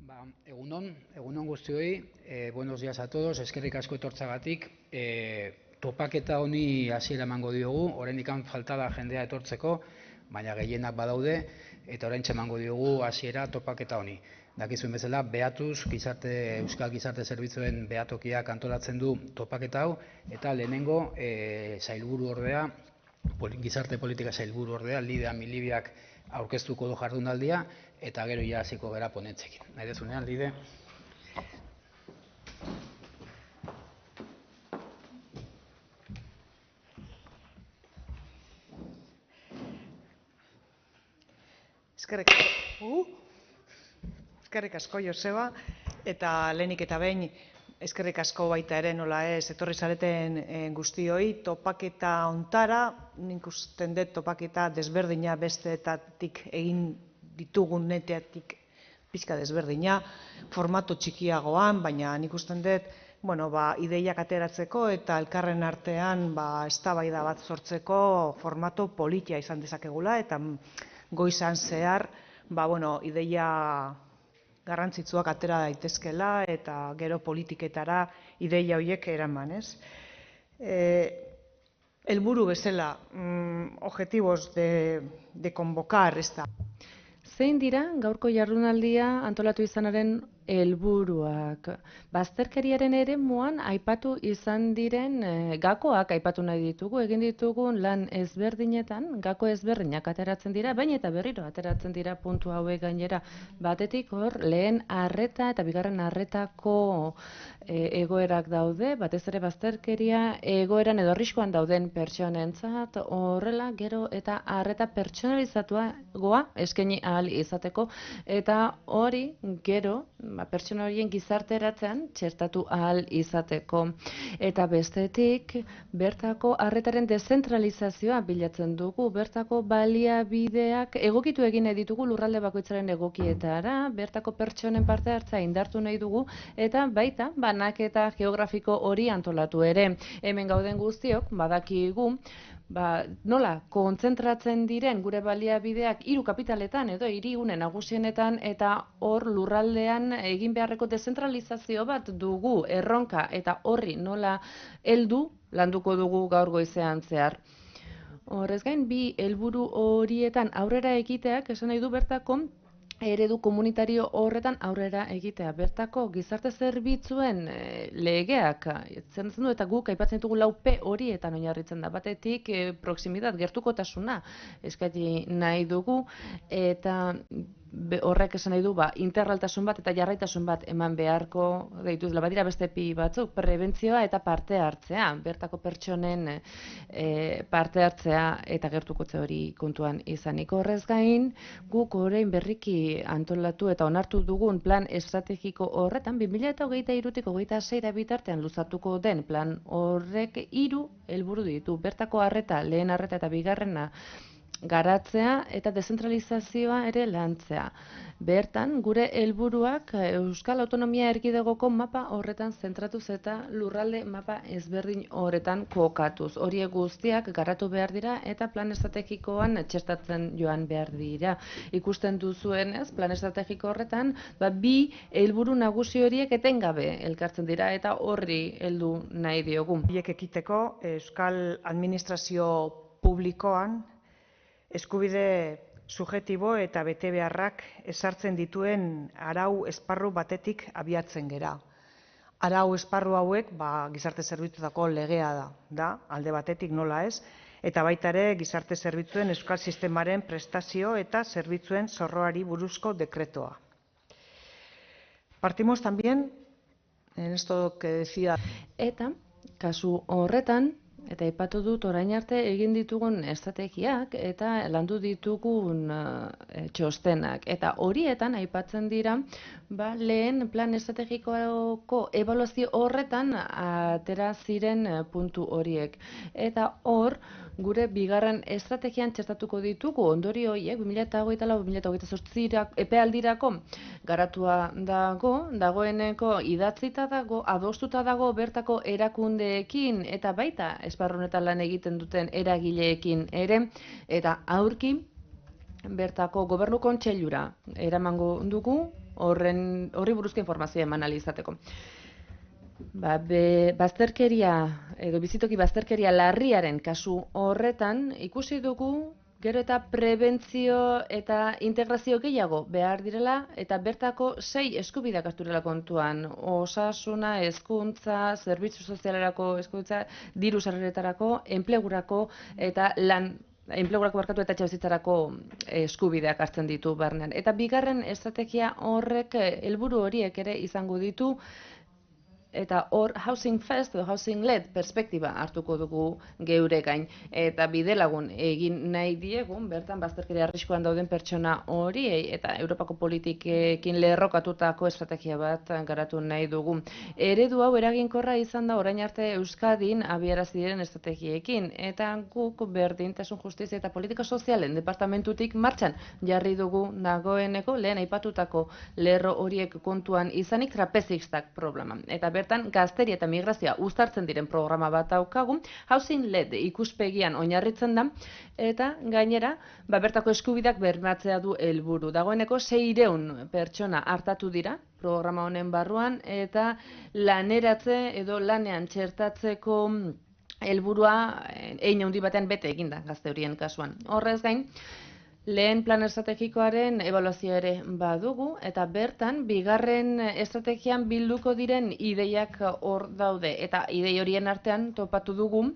Egunon guztioi, buenos días a todos, eskerrik asko etortzagatik. Topaketa honi hasiera emango diogu, oraindik falta da jendea etortzeko, baina gehienak badaude, eta oraintxe emango diogu hasiera topaketa honi. Dakizuen bezala, Beatuz, Euskal Gizarte Zerbitzuen behatokiak antolatzen du topaketa hau, eta lehenengo sailburuordea, Gizarte Politika sailburuordea, Lidia Milibiak aurkeztuko du jardunaldia, eta gero ja hasiko gara ponentzekin. Nahi dezunean, Lide? Eskerrik asko, Joseba, eta lehenik eta behin eskerrik asko baita ere nola ez etorri zareten guztioi. Topaketa ontara, nik usten dut topaketa desberdina besteetatik egin ditugun neteatik pixka desberdina, formato txikiagoan, baina nik usten dut ideiak ateratzeko eta elkarren artean eztabaida bat sortzeko formato politia izan dezakegula, eta goizan zehar ideia garrantzitsuak atera daitezkela eta gero politiketara ideia horiek eraman, ez? Helburu bezala, objetivos de convocar esta. Zein dira gaurko jardunaldia antolatu izanaren helburuak? Bazterkeriaren eremuan aipatu izan diren gakoak aipatu nahi ditugu, egin ditugun lan ezberdinetan, gako ezberdinak ateratzen dira, baina eta berriro ateratzen dira puntu hauek gainera. Batetik hor, lehen arreta eta bigarren arretako egoerak daude, batez ere bazterkeria egoeran edo arriskoan dauden pertsonentzat, horrela gero eta arreta pertsonalizatua goa eskaini ahal izateko, eta hori gero pertsona horien gizarteratzean txertatu ahal izateko. Eta bestetik, bertako arretaren dezentralizazioa bilatzen dugu, bertako baliabideak egokitu egin ditugu lurralde bakoitzaren egokietara, bertako pertsonen parte hartzea indartu nahi dugu, eta baita banaketa geografiko hori antolatu ere. Hemen gauden guztiok, badakigu, nola kontzentratzen diren gure baliabideak hiru kapitaletan edo hirigune nagusienetan, eta hor lurraldean egin beharreko dezentralizazio bat dugu erronka, eta horri nola heldu landuko dugu gaur goizean zehar. Horrez gain, bi helburu horietan aurrera egiteak esan nahi du bertako eredu komunitario horretan aurrera egitea. Bertako gizarte zerbitzuen legeak zentzen du, eta guk aipatzen ditugu 4P horietan oinarritzen da. Batetik proximidad, gertukotasuna eskaini nahi dugu, eta horrek esan nahi du integraltasun bat eta jarraitasun bat eman beharko dituzela. Badira beste pi batzuk, prebentzioa eta parte hartzea, bertako pertsonen parte hartzea eta gertukotze hori kontuan izanik. Horrez gain, guk orain berriki antolatu eta onartu dugun plan estrategiko horretan 2023tik 2026 bitartean luzatuko den plan horrek 3 helburu ditu. Bertako arreta, lehen arreta eta bigarrena garatzea eta dezentralizazioa ere lantzea. Bertan, gure helburuak Euskal Autonomia Erkidegoko mapa horretan zentratuz eta lurralde mapa ezberdin horretan kokatuz. Horiek guztiak garatu behar dira eta plan estrategikoan txertatzen joan behar dira. Ikusten duzuenez, plan estrategiko horretan, 2 helburu nagusi horiek etengabe elkartzen dira eta horri heldu nahi diogu. Horiek ekiteko Euskal Administrazio Publikoan eskubide subjektibo eta betebeharrak ezartzen dituen arau esparru batetik abiatzen gera. Arau esparru hauek gizarte zerbitzutako legea da, alde batetik nola ez, eta baita ere gizarte zerbitzuen euskal sistemaren prestazio eta zerbitzuen zorroari buruzko dekretoa. Partimos también en esto que decía. Eta kasu horretan, eta aipatu dut orain arte egin ditugun estrategiak eta landu ditugun txostenak. Eta horietan aipatzen dira, lehen plan estrategikoko ebaluazio horretan atera ziren puntu horiek. Eta hor, gure bigarren estrategian txertatuko ditugu ondorio horiek 2024-2028 epealdirako garatua dagoeneko idatzita dago, adostuta dago bertako erakundeekin eta baita esparru honetan lan egiten duten eragileekin ere, eta aurki bertako gobernu kontseilura eramango dugu horri buruzko informazioa eman ahal izateko. Bazterkeria edo bizitoki bazterkeria larriaren kasu horretan ikusi dugu gero eta prebentzio eta integrazio gehiago behar direla eta bertako 6 eskubideak hartu direla kontuan. Osasuna, hezkuntza, zerbitzu sozialerako hezkuntza, diru sarreretarako, enplegurako eta enplegurako eta etxebizitzarako eskubideak hartzen ditu barnean. Eta bigarren estrategia horrek helburu horiek ere izango ditu eta hor housing first edo housing led perspektiba hartuko dugu geure gain eta bidelagun egin nahi diegun bertan bazterkeria arriskuan dauden pertsona horiei eta Europako politikekin lerrokatutako estrategia bat garatu nahi dugu. Eredu hau eraginkorra izan da orain arte Euskadin abiarazi diren estrategiekin eta guk berdintasun justizia eta politika sozialen departamentutik martxan jarri dugu dagoeneko lehen aipatutako lerro horiek kontuan izanik trapezistak problema. Eta bertan gazteria eta migrazioa uztartzen diren programa bat daukagu, housing led ikuspegian oinarritzen da, eta gainera, bertako eskubideak bermatzea du helburu. Dagoeneko 600 pertsona hartatu dira programa honen barruan, eta laneratze edo lanean txertatzeko helburua hein handi batean bete eginda gazte horien kasuan. Horrez gain, lehen plan estrategikoaren ebaluazioa ere badugu, eta bertan, bigarren estrategian bilduko diren ideiak hor daude, eta idei horien artean topatu dugu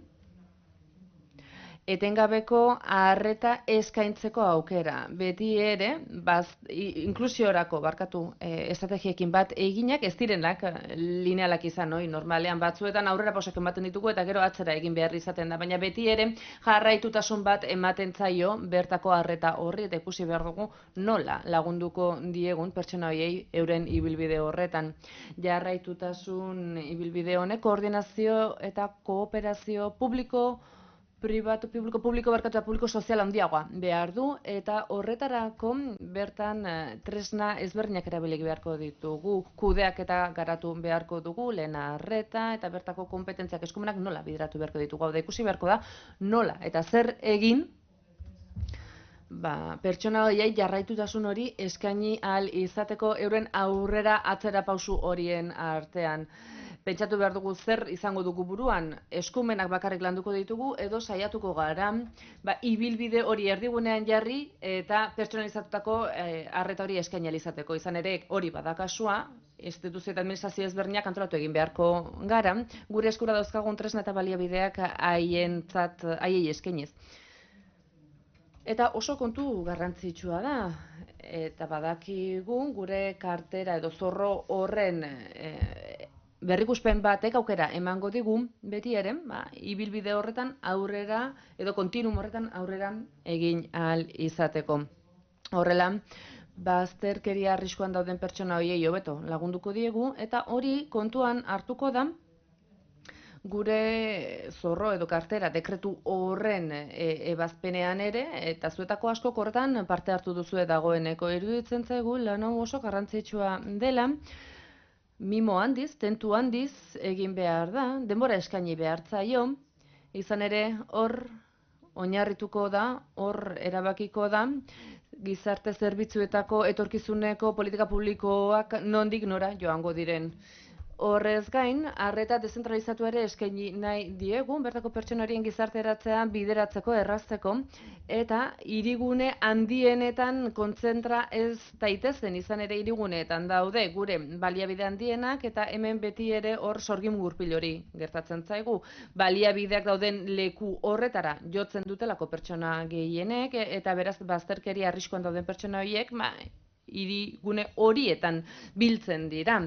etengabeko arreta eskaintzeko aukera. Beti ere, inklusiorako estrategiekin bat eginak ez direnak linealak izan, normalean batzuetan aurrera pausak ematen ditugu eta gero atzera egin behar izaten da, baina beti ere jarraitutasun bat ematen zaio bertako arreta horri eta ikusi behar dugu nola lagunduko diegun pertsona horiei euren ibilbide horretan. Jarraitutasun ibilbide honek koordinazio eta kooperazio publiko sozial handiagoa behar du, eta horretarako bertan tresna ezberdinak erabili beharko ditugu, kudeak eta garatu beharko dugu, lehen arreta eta bertako kompetentziak eskumenak nola bideratu beharko ditugu. Hau da, ikusi beharko da nola eta zer egin pertsona horiei jarraitutasun hori eskaini ahal izateko euren aurrera atzera pausu horien artean. Pentsatu behar dugu zer izango dugu buruan, eskumenak bakarrik landuko ditugu edo saiatuko gara ibilbide hori erdigunean jarri eta pertsonalizatutako arreta hori eskaini ahal izateko. Izan ere hori badakasua, instituzio eta administrazio ezberdinak antolatu egin beharko gara, gure eskura dauzkagun tresna eta baliabideak haiei eskainiz. Eta oso kontu garrantzitsua da, eta badakigu gure kartera edo zorro horren berrikuspen batek aukera emango digu beti ere, ibilbide horretan aurrera edo kontinuum horretan aurrera egin ahal izateko. Horrela, bazterkeria arriskuan dauden pertsona horiei hobeto lagunduko diegu eta hori kontuan hartuko da gure zorro edo kartera dekretu horren ebazpenean ere, eta zuetako asko horretan parte hartu duzue dagoeneko. Iruditzen zaigu lan hau oso garrantzitsua dela, mimo handiz, tentu handiz egin behar da, denbora eskaini behar zaio, izan ere hor oinarrituko da, hor erabakiko da, gizarte zerbitzuetako etorkizuneko politika publikoak nondik nora joango diren. Horrez gain, arreta dezentralizatu ere eskaini nahi diegu, bertako pertsonarien gizarteratzea bideratzeko, errazteko, eta hirigune handienetan kontzentra ez daitezen, izan ere hiriguneetan daude gure baliabide handienak, eta hemen beti ere hor sorgin gurpil hori gertatzen zaigu. Baliabideak dauden leku horretara jotzen dutelako pertsona gehienek, eta beraz bazterkeria arriskuan dauden pertsona horiek, hirigune horietan biltzen dira.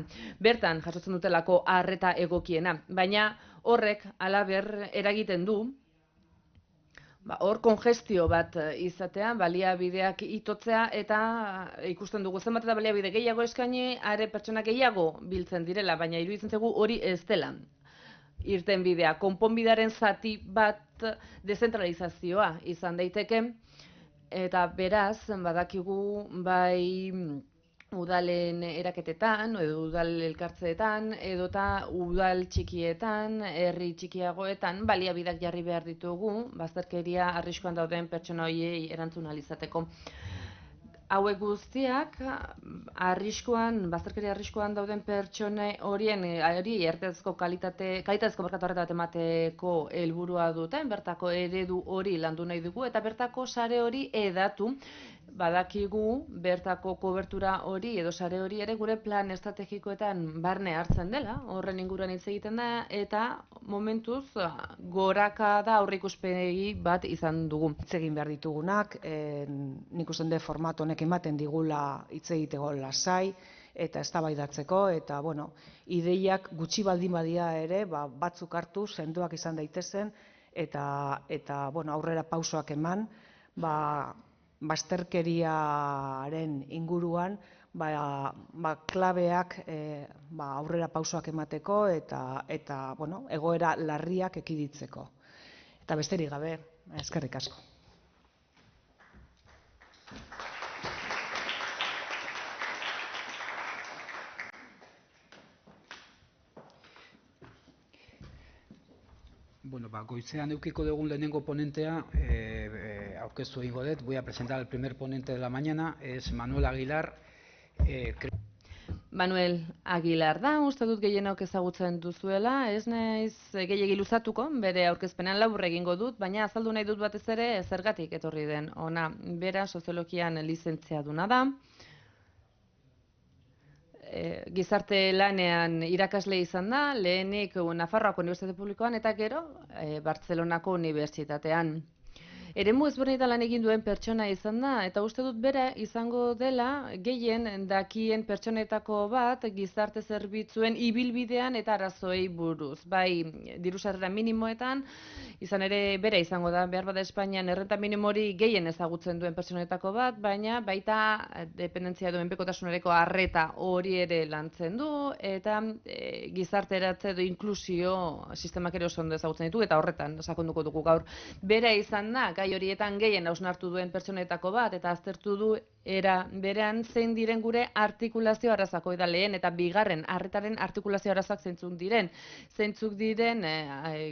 Bertan jasotzen dutelako arreta egokiena, baina horrek halaber eragiten du hor kongestio bat izatea, baliabideak itotzea eta ikusten dugu zenbat eta baliabide gehiago eskaini, are pertsona gehiago biltzen direla, baina iruditzen zaigu hori ez dela irten bidea. Konponbidearen zati bat dezentralizazioa izan daiteke, eta beraz, badakigu bai udalen eraketetan, edo udal elkartzeetan, edota udal txikietan, herri txikiagoetan, baliabideak jarri behar ditugu, bazterkeria arriskuan dauden pertsona horiei erantzun ahal izateko. Hauek guztiak, bazterkeria arriskuan dauden pertsone horien kalitatezko arreta bat emateko helburua duten, bertako eredu hori landu nahi dugu, eta bertako sare hori hedatu. Badakigu bertako kobertura hori edo sare hori ere gure plan estrategikoetan barne hartzen dela, horren inguruan hitz egiten da, eta momentuz gorakada aurreikuspegi bat izan dugu. Hitz egin behar ditugunak, nik uste dut format honek ematen digula hitz egiteko lasai eta eztabaidatzeko, eta ideiak gutxi baldin badia ere, batzuk hartu, sendoak izan daitezen, eta aurrera pausoak eman, bazterkeriaren inguruan klabeak aurrera pausoak emateko eta egoera larriak ekiditeko. Eta besterik gabe, eskerrik asko. Goizean eukiko dugun lehenengo ponentea, aurkeztu egingo dut. Voy a presentar al primer ponente de la mañana, es Manuel Aguilar. Manuel Aguilar da, uste dut gehienok ezagutzen duzuela, ez naiz gehiegi luzatuko, bere aurkezpenean labur egingo dut, baina azaldu nahi dut batez ere zergatik etorri den ona. Bera soziologian lizentziaduna da, gizarte lanean irakasle izan da, lehenik Nafarroako Unibertsitate Publikoan eta gero Bartzelonako Unibertsitatean. Eremu ezberdinetan lan egin duen pertsona izan da, eta uste dut bera izango dela gehien dakien pertsonetako bat gizarte zerbitzuen ibilbidean eta arazoei buruz. Bai, diru-sarrera minimoetan, izan ere bera izango da, behar bada Espainian errenta minimo hori gehien ezagutzen duen pertsonetako bat, baina baita dependentzia duen menpekotasunareko arreta hori ere lantzen du, eta gizarteratze edo inklusio sistemak ere oso ondo ezagutzen ditu, eta horretan sakonduko dugu gaur. Bera izan da, gai horietan gehien hausnartu duen pertsonetako bat, eta aztertu du era berean zein diren gure artikulazio arazako, eta lehen eta bigarren arretaren artikulazio arazak zeintzuk diren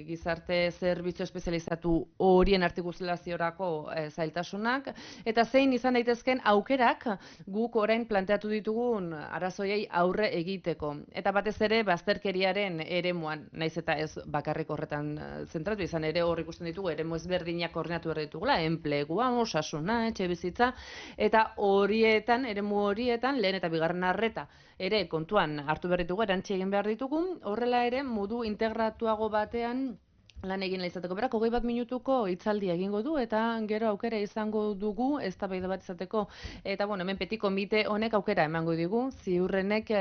gizarte zerbitzu espezializatu horien artikulaziorako zailtasunak, eta zein izan daitezken aukerak guk orain planteatu ditugun arazoiei aurre egiteko. Eta batez ere bazterkeriaren eremuan, naiz eta ez bakarrik horretan zentratu, izan ere hor ikusten ditugu eremu ezberdinak koordinatu behar ditugula, enplegua, osasuna, etxebizitza, eta eremu horietan, lehen eta bigarren arreta ere kontuan hartu behar ditugu, erantzi egin behar ditugu, horrela ere modu integratuago batean lan egin izateko. Berak 21 minutuko hitzaldia egingo du, eta gero aukera izango dugu eztabaida bat izateko. Eta hemen petit komite honek aukera emango digu, ziurrenek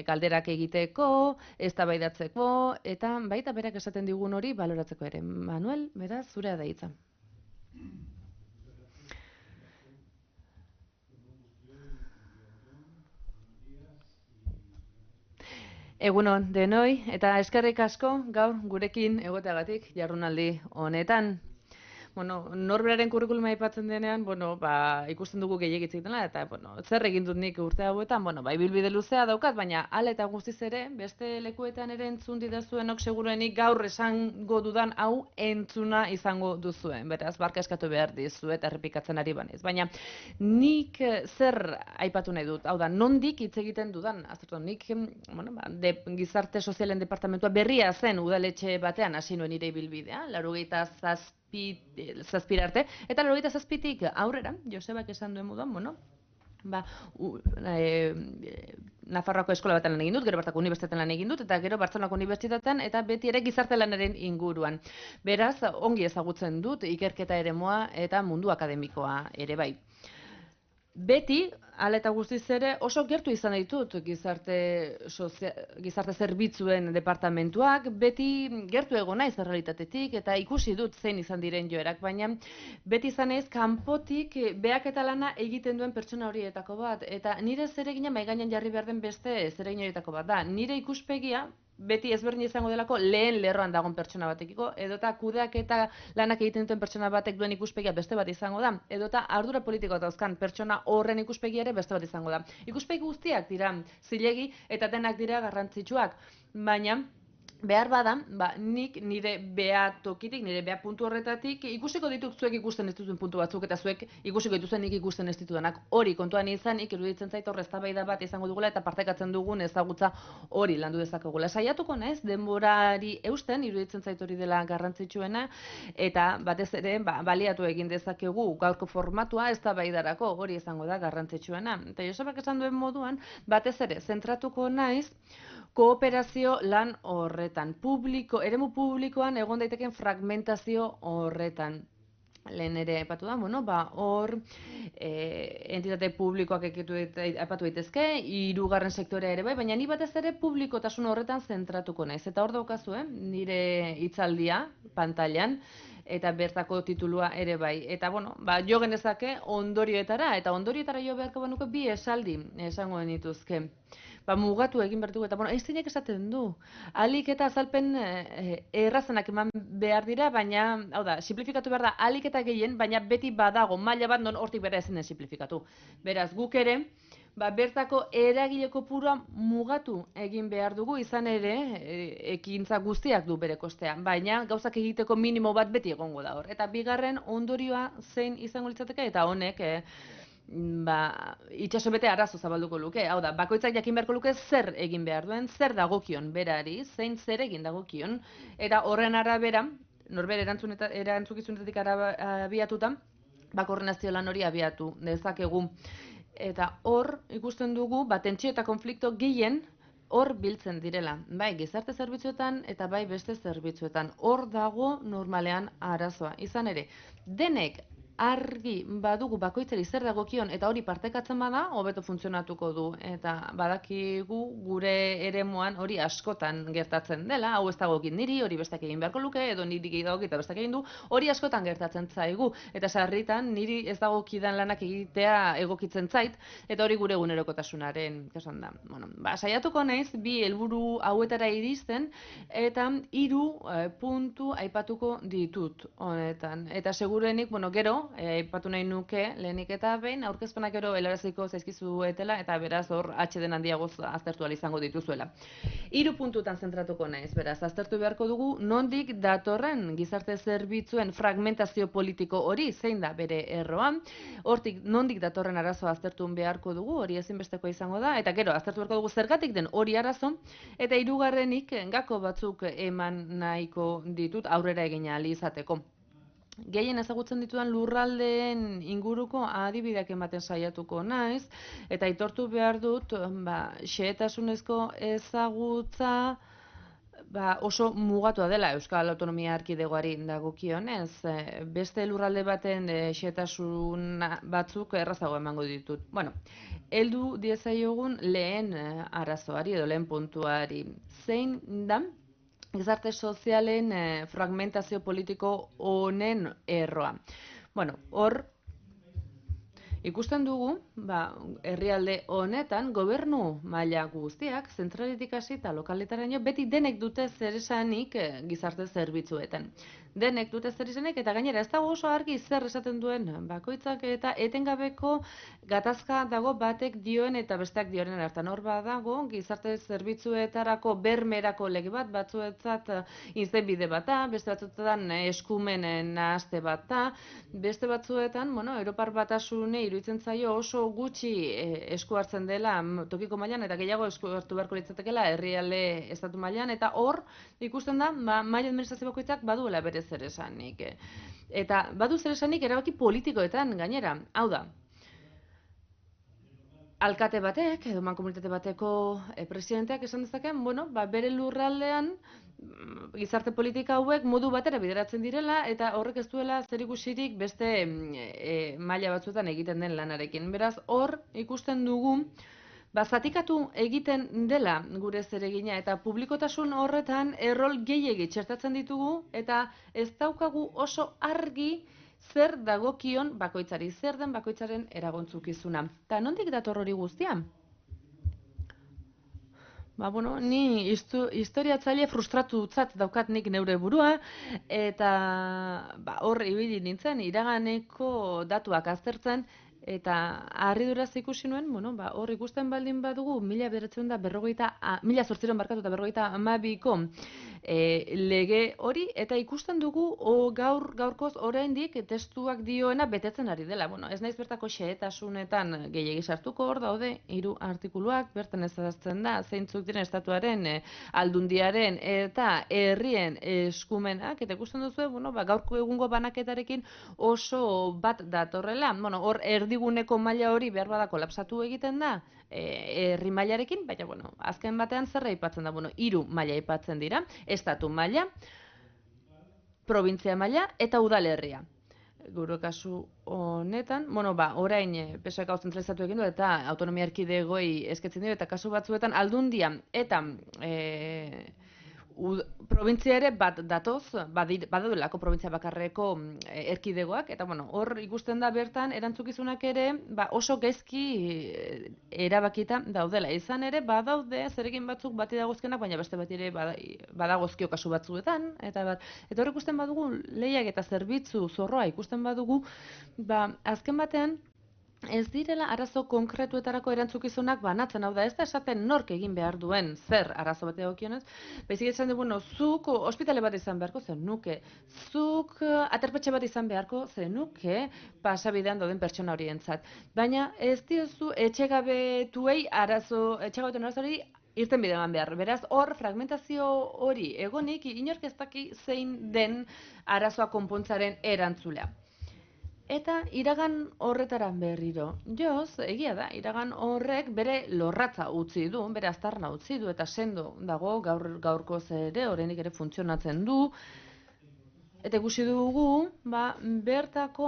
galderak egiteko, eztabaidatzeko, eta baita berak esaten digun hori baloratzeko ere. Manuel, beraz, zurea da hitza. Egunon denoi, eta eskerrik asko gaur gurekin egoteagatik jardunaldi honetan. Norberaren kurrikuluma aipatzen denean, ikusten dugu gehiegi hitz egiten dela, eta zer egin dut nik urte hauetan, ibilbide luzea daukat, baina hala eta guztiz ere, beste lekuetan ere entzun didazuenok seguruenik gaur esango dudan hau entzuna izango duzuen. Beraz, barka eskatu behar dizuet errepikatzen ari banez. Baina nik zer aipatu nahi dut, hau da, nondik hitz egiten dudan, aztertu, nik gizarte sozialen departamentua berria zen udaletxe batean hasi nuen nire ibilbidea, 87 arte, eta 87tik aurrera, Josebak esan duen moduan, Nafarroako eskola batean lan egin dut, gero Bartzelonako unibertsitatean lan egin dut, eta gero Bartzelonako unibertsitatean, eta beti ere gizarte lanaren inguruan. Beraz, ongi ezagutzen dut ikerketa eremua eta mundu akademikoa ere bai. Beti, hala eta guztiz ere, oso gertu izan ditut gizarte zerbitzuen departamentuak, beti gertu egon naiz errealitatetik, eta ikusi dut zein izan diren joerak, baina beti izan naiz kanpotik behaketa lana egiten duen pertsona horietako bat, eta nire zeregina mahai gainean jarri behar den beste zeregin horietako bat da. Nire ikuspegia, beti ezberdin izango delako lehen lerroan dagoen pertsona batekiko, edota kudeaketa lanak egiten duten pertsona batek duen ikuspegia beste bat izango da, edota ardura politikoa dauzkan pertsona horren ikuspegia ere beste bat izango da. Ikuspegi guztiak dira zilegi eta denak dira garrantzitsuak, baina behar bada, nik nire beha tokitik, nire beha puntu horretatik, ikusiko ditut zuek ikusten ez duten puntu batzuk, eta zuek ikusiko dituzten nik ikusten ez ditudanak. Hori kontuan izanik, iruditzen zait hor eztabaida bat izango dugula, eta partekatzen dugun ezagutza hori landu dezakegula. Saiatuko naiz, denborari eusten, iruditzen zait hori dela garrantzitsuena, eta batez ere, baliatu egin dezakegu gaurko formatua eztabaidarako, hori izango da garrantzitsuena. Eta Josebak esan duen moduan, batez ere, zentratuko naiz, kooperazio lan horretan, eremu publikoan egon daiteken fragmentazio horretan. Lehen ere aipatu da, hor entitate publikoak aipatu daitezke, hirugarren sektorea ere bai, baina ni batez ere publikotasun horretan zentratuko naiz. Eta hor daukazu, nire hitzaldia pantailan, eta bertako titulua ere bai. Eta jo genezake ondorioetara, eta ondorioetara jo beharko banuke bi esaldi esango genituzke. Mugatu egin behar dugu, eta Einsteinek esaten du. Ahalik eta azalpen errazenak eman behar dira, baina, hau da, simplifikatu behar da, ahalik eta gehien, baina beti badago, maila bat non hortik bera ezin den simplifikatu. Beraz, guk ere, bertako eragile kopurua mugatu egin behar dugu, izan ere, ekintza guztiak du bere kostea, baina gauzak egiteko minimo bat beti egongo da hor. Eta bigarren ondorioa zein izango litzateke, eta honek, itxaso bete arazo zabalduko luke. Hau da, bakoitzak jakin beharko luke zer egin behar duen, zer dagokion berari, zein zer egin dagokion, eta horren arabera, norbere erantzukizunetatik abiatuta, koordinazio lan hori abiatu dezakegu. Eta hor ikusten dugu, tentsio eta konflikto gehien hor biltzen direla, bai gizarte zerbitzuetan eta bai beste zerbitzuetan. Hor dago normalean arazoa. Izan ere, denek argi badugu bakoitzari zer dagokion eta hori partekatzen bada, hobeto funtzionatuko du. Eta badakigu gure eremuan hori askotan gertatzen dela, hau ez dagokit niri, hori bestak egin beharko luke, edo niri dagokit eta bestak egin du, hori askotan gertatzen zaigu. Eta sarritan niri ez dagokidan lanak egitea egokitzen zait, eta hori gure egunerokotasunaren, esan da. Saiatuko naiz, bi helburu hauetara iristen, eta 3 puntu aipatuko ditut honetan. Eta segurenik, gero, aipatu nahi nuke, lehenik eta behin, aurkezpenak gero helaraziko zaizkizuetela, eta beraz hor atxeden handiagoz aztertu izango dituzuela. 3 puntutan zentratuko naiz, beraz, aztertu beharko dugu, nondik datorren gizarte zerbitzuen fragmentazio politiko hori, zein da bere erroa, hortik nondik datorren arazoa aztertu beharko dugu, hori ezinbestekoa izango da, eta gero, aztertu beharko dugu zergatik den hori arazo, eta 3. gako batzuk eman nahiko ditut aurrera egin ahal izateko. Gehien ezagutzen ditudan lurraldeen inguruko adibideak ematen saiatuko naiz, eta aitortu behar dut, xehetasunezko ezagutza oso mugatua dela Euskal Autonomia Erkidegoari dagokionez. Beste lurralde baten xehetasun batzuk errazago emango ditut. Heldu diezaiogun lehen arazoari edo lehen puntuari. Zein da gizarte sozialen fragmentazio politiko honen erroa. Hor ikusten dugu, herrialde honetan, gobernu maila guztiak, zentraletik hasi eta lokaletaraino, beti denek dute zeresanik gizarte zerbitzuetan. Denek dute zeresanik, eta gainera ez dago oso argi zer esaten duen bakoitzak, eta etengabeko gatazka dago batek dioen eta besteak dioren hartan. Hor badago, gizarte zerbitzuetarako bermerako lege bat, batzuetzat izenbide bata, beste batzuetan eskumenen nahaste bata, beste batzuetan, Europar Batasune iruditzen zaio oso gutxi esku hartzen dela tokiko mailan, eta gehiago esku hartu beharko litzatekeela herrialde estatu mailan, eta hor ikusten da, maila administrazio bakoitzak baduela bere zer esanik. Eta badu zer esanik erabaki politikoetan gainera. Hau da, alkate batek, edo mankomunitate bateko presidenteak esan dezaken, bere lurraldean gizarte politika hauek modu batera bideratzen direla, eta horrek ez duela zerikusirik beste maila batzuetan egiten den lanarekin. Beraz, hor ikusten dugu, zatikatu egiten dela gure zeregina, eta publikotasun horretan errol gehiegi txertatzen ditugu, eta ez daukagu oso argi zer dagokion bakoitzari, zer den bakoitzaren eragontzukizuna. Eta nondik dator hori guztia? Bueno, ni historiatzaile frustratutzat daukat nik neure burua, eta hor ibili nintzen, iraganeko datuak aztertzen, eta harriduraz ikusi nuen, hor ikusten baldin badugu, 1812ko lege hori, eta ikusten dugu gaurkoz oraindik testuak dioena betetzen ari dela. Ez naiz bertako xehetasunetan gehiegi sartuko, hor daude 3 artikuluak, bertan ezartzen da zeintzuk diren estatuaren, aldundiaren eta herrien eskumenak, eta ikusten duzu, gaurko egungo banaketarekin oso bat datorrela. Hor erdiguneko maila hori behar bada kolapsatu egiten da herri mailarekin, baina azken batean zer aipatzen da? 3 maila aipatzen dira, estatu maila, probintzia maila eta udalerria. Gure kasu honetan, orain PSOEk hau zentralizatu egin du eta autonomia erkidegoi eskatzen dio, eta kasu batzuetan aldundia eta probintzia ere bat datoz, badaudolako probintzia bakarreko erkidegoak, eta hor ikusten da bertan erantzukizunak ere oso gaizki erabakita daudela. Izan ere badaude zeregin batzuk bati dagozkenak, baina beste bat ere badagozkio kasu batzuetan, eta hor ikusten badugu lehiak eta zerbitzu zorroa ikusten badugu, azken batean ez direla arazo konkretuetarako erantzukizunak banatzen, hau da, ez da esaten nork egin behar duen zer arazo bat egokionez, baizik esan du, zuk ospitale bat izan beharko zenuke, zuk aterpetxe bat izan beharko zenuke pasabidean dauden pertsona horientzat. Baina ez diozu etxegabetuei arazoari irten bide eman behar. Beraz, hor fragmentazio hori egonik, inork ez daki zein den arazoa konpontzaren erantzulea. Eta iragan horretara berriro joz, egia da, iragan horrek bere lorratza utzi du, bere aztarna utzi du, eta sendo dago gaurkoz ere, oraindik ere funtzionatzen du, eta ikusi dugu, bertako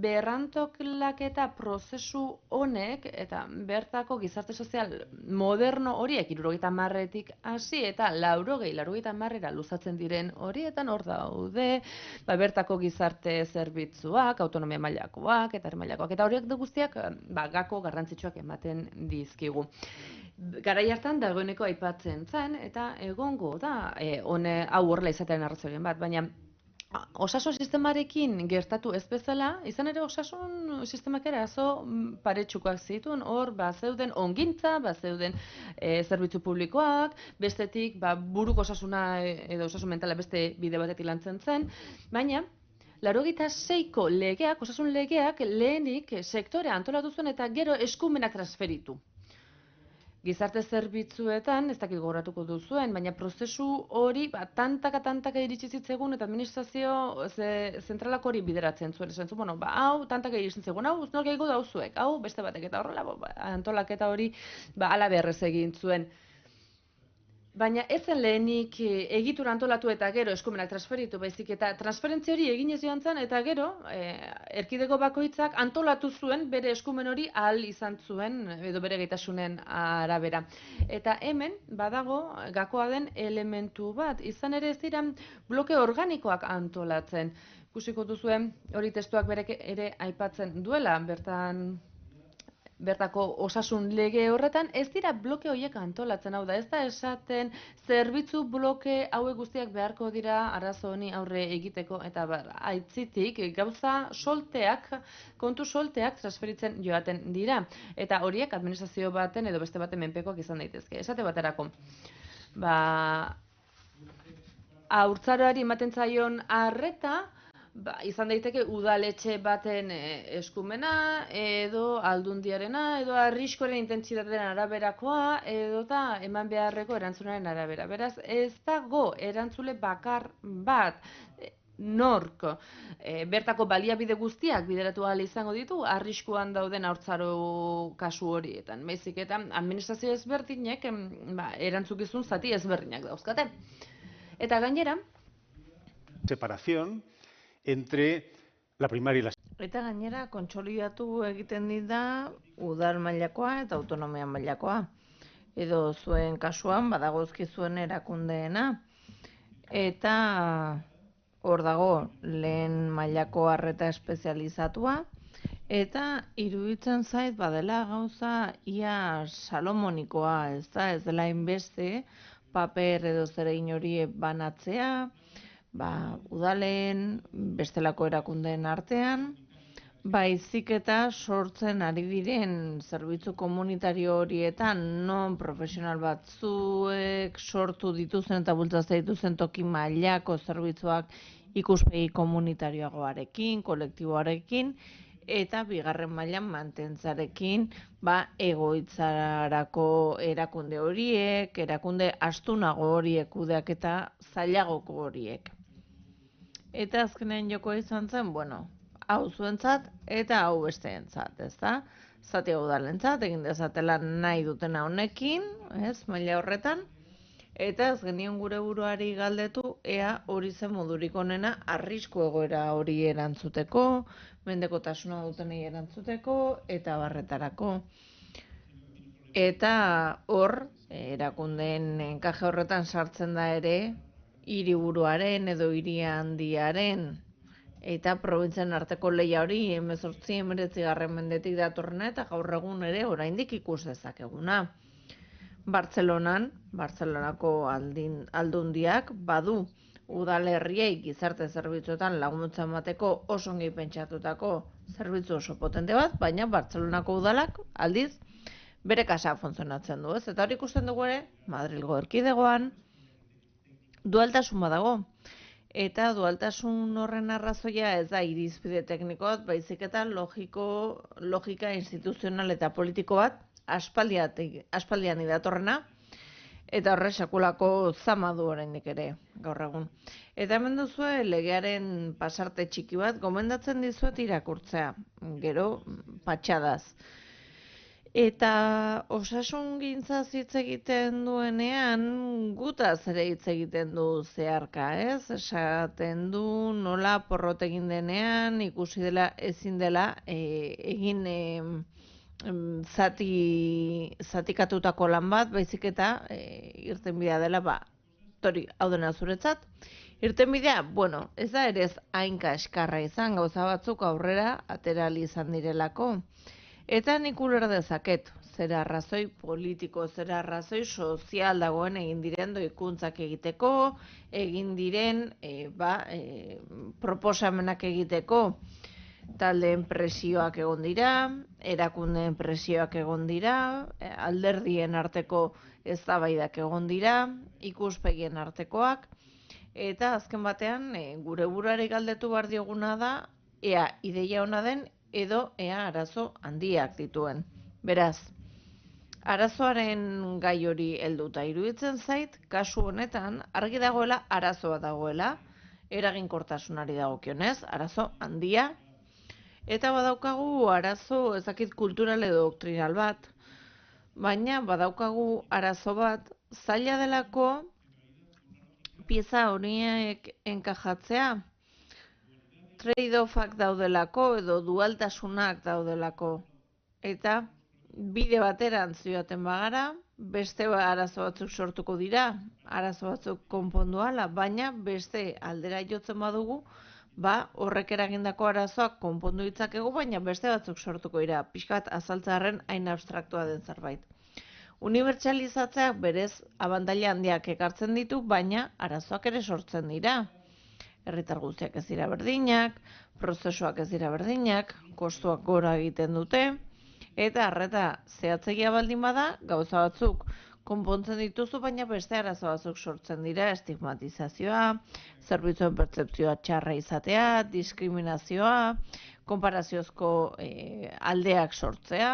berrantoklaketa prozesu honek, eta bertako gizarte sozial moderno horiek, 70etik hasi, eta 80era luzatzen diren horietan, hor daude, bertako gizarte zerbitzuak, autonomia mailakoak, eta mailakoak, eta horiek guztiak gako garrantzitsuak ematen dizkigu. Garai hartan dagoeneko aipatzen zen, eta egongo da, hau horrela izatearen arrazoien bat, baina osasun sistemarekin gertatu ez bezala, izan ere osasun sistemak ere arazo paretsukoak zituen, hor zeuden ongintza, zeuden zerbitzu publikoak, bestetik buruko osasuna edo osasun mentala beste bide batetik lantzen zen, baina 86ko legeak, osasun legeak lehenik sektorea antolatu zuen eta gero eskumenak transferitu. Gizarte zerbitzuetan, ez dakit gogoratuko duzuen, baina prozesu hori tantaka iritsi zitzegun eta administrazio zentralak hori bideratzen zuen. Esan zuen, hau tantaka iritsi zegoen, hau nork egingo dauzuek, hau beste batek, eta horrela antolaketa hori hala beharrez egin zuen. Baina ez zen lehenik egitura antolatu eta gero eskumenak transferitu, baizik eta transferentzia hori eginez joan zen, eta gero erkidego bakoitzak antolatu zuen bere eskumen hori ahal izan zuen edo bere gaitasunen arabera. Eta hemen badago gakoa den elementu bat, izan ere ez dira bloke organikoak antolatzen. Ikusiko duzuen hori testuak berek ere aipatzen duela, bertako osasun lege horretan, ez dira bloke horiek antolatzen, hau da, ez da esaten zerbitzu bloke hauek guztiak beharko dira arazo honi aurre egiteko, eta aitzitik gauza kontu solteak transferitzen joaten dira, eta horiek administrazio baten edo beste baten menpekoak izan daitezke. Esate baterako, haurtzaroari ematen zaion arreta, izan daiteke udaletxe baten eskumena, edo aldundiarena, edo arriskoren intentsitatearen araberakoa, edo eta eman beharreko erantzunaren arabera. Beraz, ez dago erantzule bakar bat, nork bertako baliabide guztiak bideratu ahal izango ditu arriskuan dauden haurtzaro kasu horietan. Baizik eta administrazio ezberdinek erantzukizun zati ezberdinak dauzkate. Eta gainera, separación entre la primaria y la... Eta gainera, kontsolidatu egiten dira udal mailakoa eta autonomia mailakoa. Edo zuen kasuan, badagozki zuen erakundeena. Eta hor dago lehen mailako arreta espezializatua, Eta iruditzen zait badela gauza ia salomonikoa, ez dela inbeste paper edo zerein hori banatzea, udalen, bestelako erakundeen artean, baizik eta sortzen ari diren zerbitzu komunitario horietan non profesional batzuek sortu dituzten eta bultzatzen dituzten toki mailako zerbitzuak ikuspegi komunitarioagoarekin, kolektiboarekin, eta bigarren mailan mantentzarekin egoitzarako erakunde horiek, erakunde astunago horiek kudeaketa zailagoko horiek. Eta azkenean jokoa izan zen, hau zuentzat eta hau besteentzat, ezta? Zati udalentzat egin dezatela nahi dutena honekin, maila horretan, eta ez genion gure buruari galdetu ea hori zen modurik onena arrisku egoera hori erantzuteko, mendekotasuna dutenei erantzuteko eta barretarako. Eta hor, erakundeen enkaje horretan sartzen da ere hiriburuaren edo hiri handiaren eta probintzien arteko lehia hori 18-19 mendetik datorrena eta gaur egun ere oraindik ikus dezakeguna. Bartzelonako aldundiak badu udalerriei gizarte zerbitzuetan laguntza emateko oso ongi pentsatutako zerbitzu oso potente bat, baina Bartzelonako udalak aldiz bere kasa funtzionatzen du, ez? Eta hori ikusten dugu ere Madrilgo erkidegoan dualtasun badago. Eta dualtasun horren arrazoia ez da irizpide tekniko bat, baizik eta logika instituzional eta politiko bat aspaldian idatorrena, eta horre sekulako zama du oraindik ere gaur egun. Eta hemen duzue legearen pasarte txiki bat, gomendatzen dizuet irakurtzea, gero patxadaz. Eta osasungintzaz hitz egiten duenean, gutaz ere hitz egiten du zeharka, ez? Esaten du nola porrot egin denean, ikusi dela ezin dela egin zatikatutako lan bat, baizik eta irtenbidea dela, tori, hau dena zuretzat. Irtenbidea, ez da ere ez hain kaskarra izan, gauza batzuk aurrera atera ahal izan direlako. Eta nik uler dezaket, zera arrazoi politiko, zera arrazoi sozial dagoen egin diren doikuntzak egiteko, egin diren proposamenak egiteko, taldeen presioak egon dira, erakundeen presioak egon dira, alderdien arteko eztabaidak egon dira, ikuspegien artekoak, eta azken batean gure buruari galdetu behar dioguna da, ea ideia ona den, edo ea arazo handiak dituen. Beraz, arazoaren gai hori helduta iruditzen zait, kasu honetan argi dagoela arazoa dagoela, eraginkortasunari dagokionez, arazo handia, eta badaukagu arazo ezakit kultural edo doktrinal bat, baina badaukagu arazo bat zaila delako pieza horiek enkajatzea, trade-offak daudelako edo dualtasunak daudelako. Eta bide bateran zioaten bagara, beste arazo batzuk sortuko dira, arazo batzuk konpondu ahala, baina beste aldera jotzen badugu, horrek eragindako arazoak konpondu ditzakegu, baina beste batzuk sortuko dira, pixka bat azaltzearren hain abstraktua den zerbait. Unibertsalizatzeak berez abantaila handiak ekartzen ditu, baina arazoak ere sortzen dira. Herritar guztiak ez dira berdinak, prozesuak ez dira berdinak, kostuak gora egiten dute, eta arreta zehatzegia baldin bada, gauza batzuk konpontzen dituzu, baina beste arazo batzuk sortzen dira, estigmatizazioa, zerbitzuen pertzepzioa txarra izatea, diskriminazioa, konparaziozko aldeak sortzea.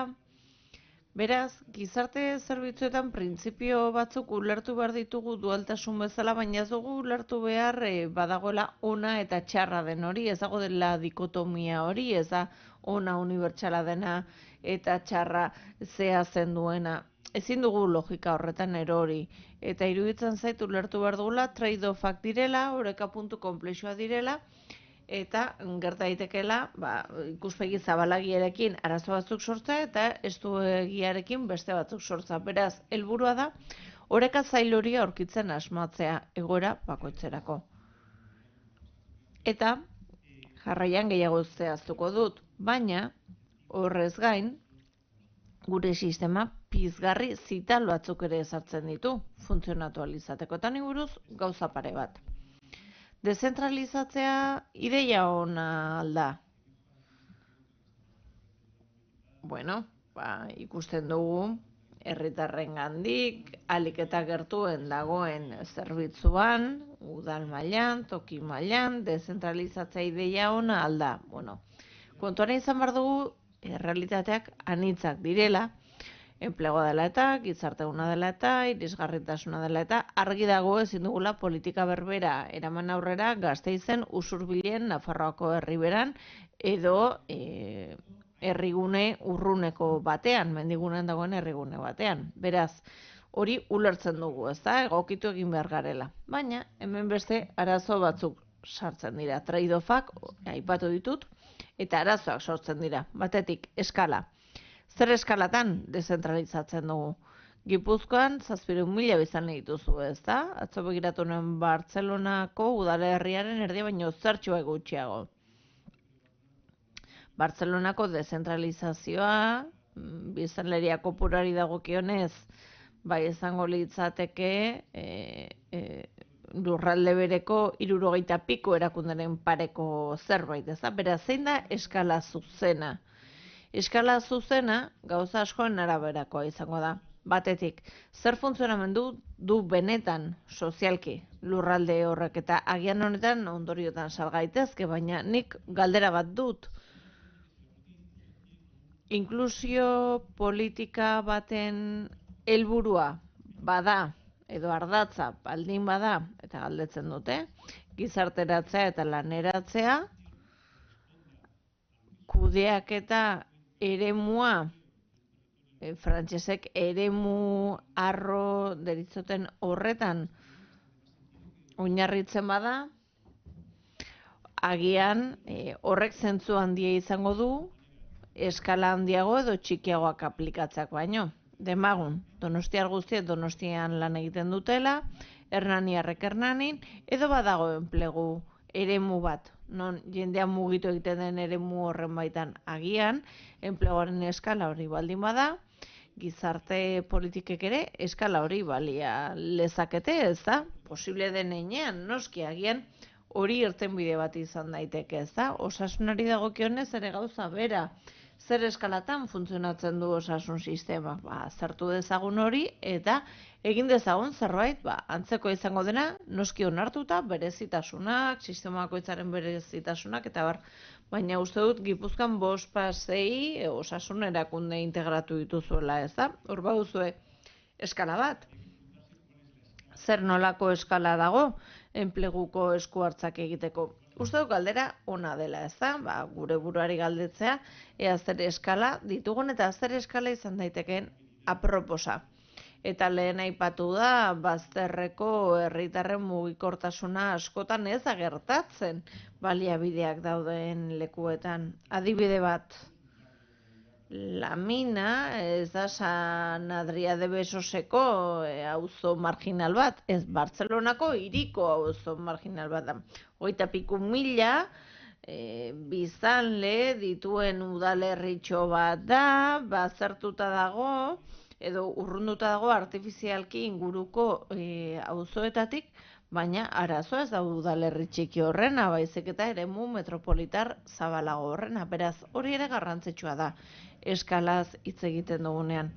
Beraz, gizarte zerbitzuetan printzipio batzuk ulertu behar ditugu dualtasun bezala, baina ez dugu ulertu behar badagoela ona eta txarra den hori, ez dago dela dikotomia hori, ez da ona unibertsala dena eta txarra zehatzen duena. Ezin dugu logika horretan erori, eta iruditzen zait ulertu behar dugula trade-offak direla, oreka puntu konplexua direla, eta gerta daitekeela ikuspegi zabalagiarekin arazo batzuk sortza eta estuegiarekin beste batzuk sortza. Beraz, helburua da oreka zail hori aurkitzen asmatzea egoera bakoitzerako. Eta jarraian gehiago zehaztuko dut, baina Horrez gain, gure sistema pizgarri zital batzuk ere ezartzen ditu, funtzionatu ahal izateko. Eta honi buruz gauza pare bat. Dezentralizatzea ideia ona alda. Bueno, ikusten dugu, herritarrengandik ahalik eta gertuen dagoen zerbitzuan, udal mailan, toki mailan, dezentralizatzea ideia ona alda. Bueno, kontuan izan behar dugu, errealitateak anitzak direla, enplegoa dela eta, gizarteuna dela eta, irisgarritasuna dela eta, argi dago ezin dugula politika berbera eraman aurrera Gasteizen, Usurbilen, Nafarroako herriberan edo herrigune urruneko batean, mendigunean dagoen herrigune batean. Beraz, hori ulertzen dugu, ez da, egokitu egin behar garela. Baina, hemen beste arazo batzuk sartzen dira. Trade-offak, aipatu ditut, eta arazoak sortzen dira. Batetik, eskala. Zer eskalatan dezentralizatzen dugu? Gipuzkoan, 700.000 bizan dituzu, ez da? Atzo begiratu nuen Bartzelonako udalerriaren erdia baino zertxoa gutxiago. Bartzelonako dezentralizazioa, biztanleria kopurari dagokionez, bai izango litzateke lurralde bereko 60 piko erakunderen pareko zerbait, ez da? Beraz, zein da eskala zuzena? Eskala zuzena gauza askoen araberakoa izango da. Batetik, zer funtzionamendu du benetan sozialki lurralde horrek, eta agian honetan ondoriotan salgaitezke, baina nik galdera bat dut. Inklusio politika baten helburua bada, edo ardatza baldin bada, eta galdetzen dute, gizarteratzea eta laneratzea, kudeaketa eremua, frantsesek eremu arro deritzoten horretan oinarritzen bada, agian horrek zentzu handia izango du, eskala handiago edo txikiagoak aplikatzeak baino. Demagun, donostiar guztiek Donostian lan egiten dutela, hernaniarrek hernanin, edo badago enplegu eremu bat, non jendea mugitu egiten den eremu horren baitan agian, enpleguaren eskala hori baldin bada, gizarte politikek ere eskala hori balia lezakete, ez da? Posible den heinean, noski agian hori irtenbide bat izan daiteke, ez da? Osasunari dagokionez ere gauza bera. Zer eskalatan funtzionatzen du osasun sistema? Zertu dezagun hori eta egin dezagun zerbait antzeko izango dena, noski onartuta berezitasunak, sistema bakoitzaren berezitasunak eta bar. Baina uste dut Gipuzkoan 5 pasei osasun erakunde integratu dituzuela, ez da? Hor baduzue eskala bat. Zer nolako eskala dago enpleguko esku hartzak egiteko? Uste dut galdera ona dela, ez da? Gure buruari galdetzea, ea zer eskala ditugun eta zer eskala izan daitekeen aproposa. Eta lehen aipatu da, bazterreko herritarren mugikortasuna askotan ez agertatzen baliabideak dauden lekuetan. Adibide bat, Lamina ez da San Adria de Besoseko auzo marginal bat, ez Bartzelonako hiriko auzo marginal bat da. 30.000 biztanle dituen udalerritxo bat da, bazertuta dago, edo urrunduta dago artifizialki inguruko auzoetatik, baina arazoa ez da udalerri txiki horrena, baizik eta eremu metropolitar zabalago horrena. Beraz, hori ere garrantzitsua da, eskalaz hitz egiten dugunean.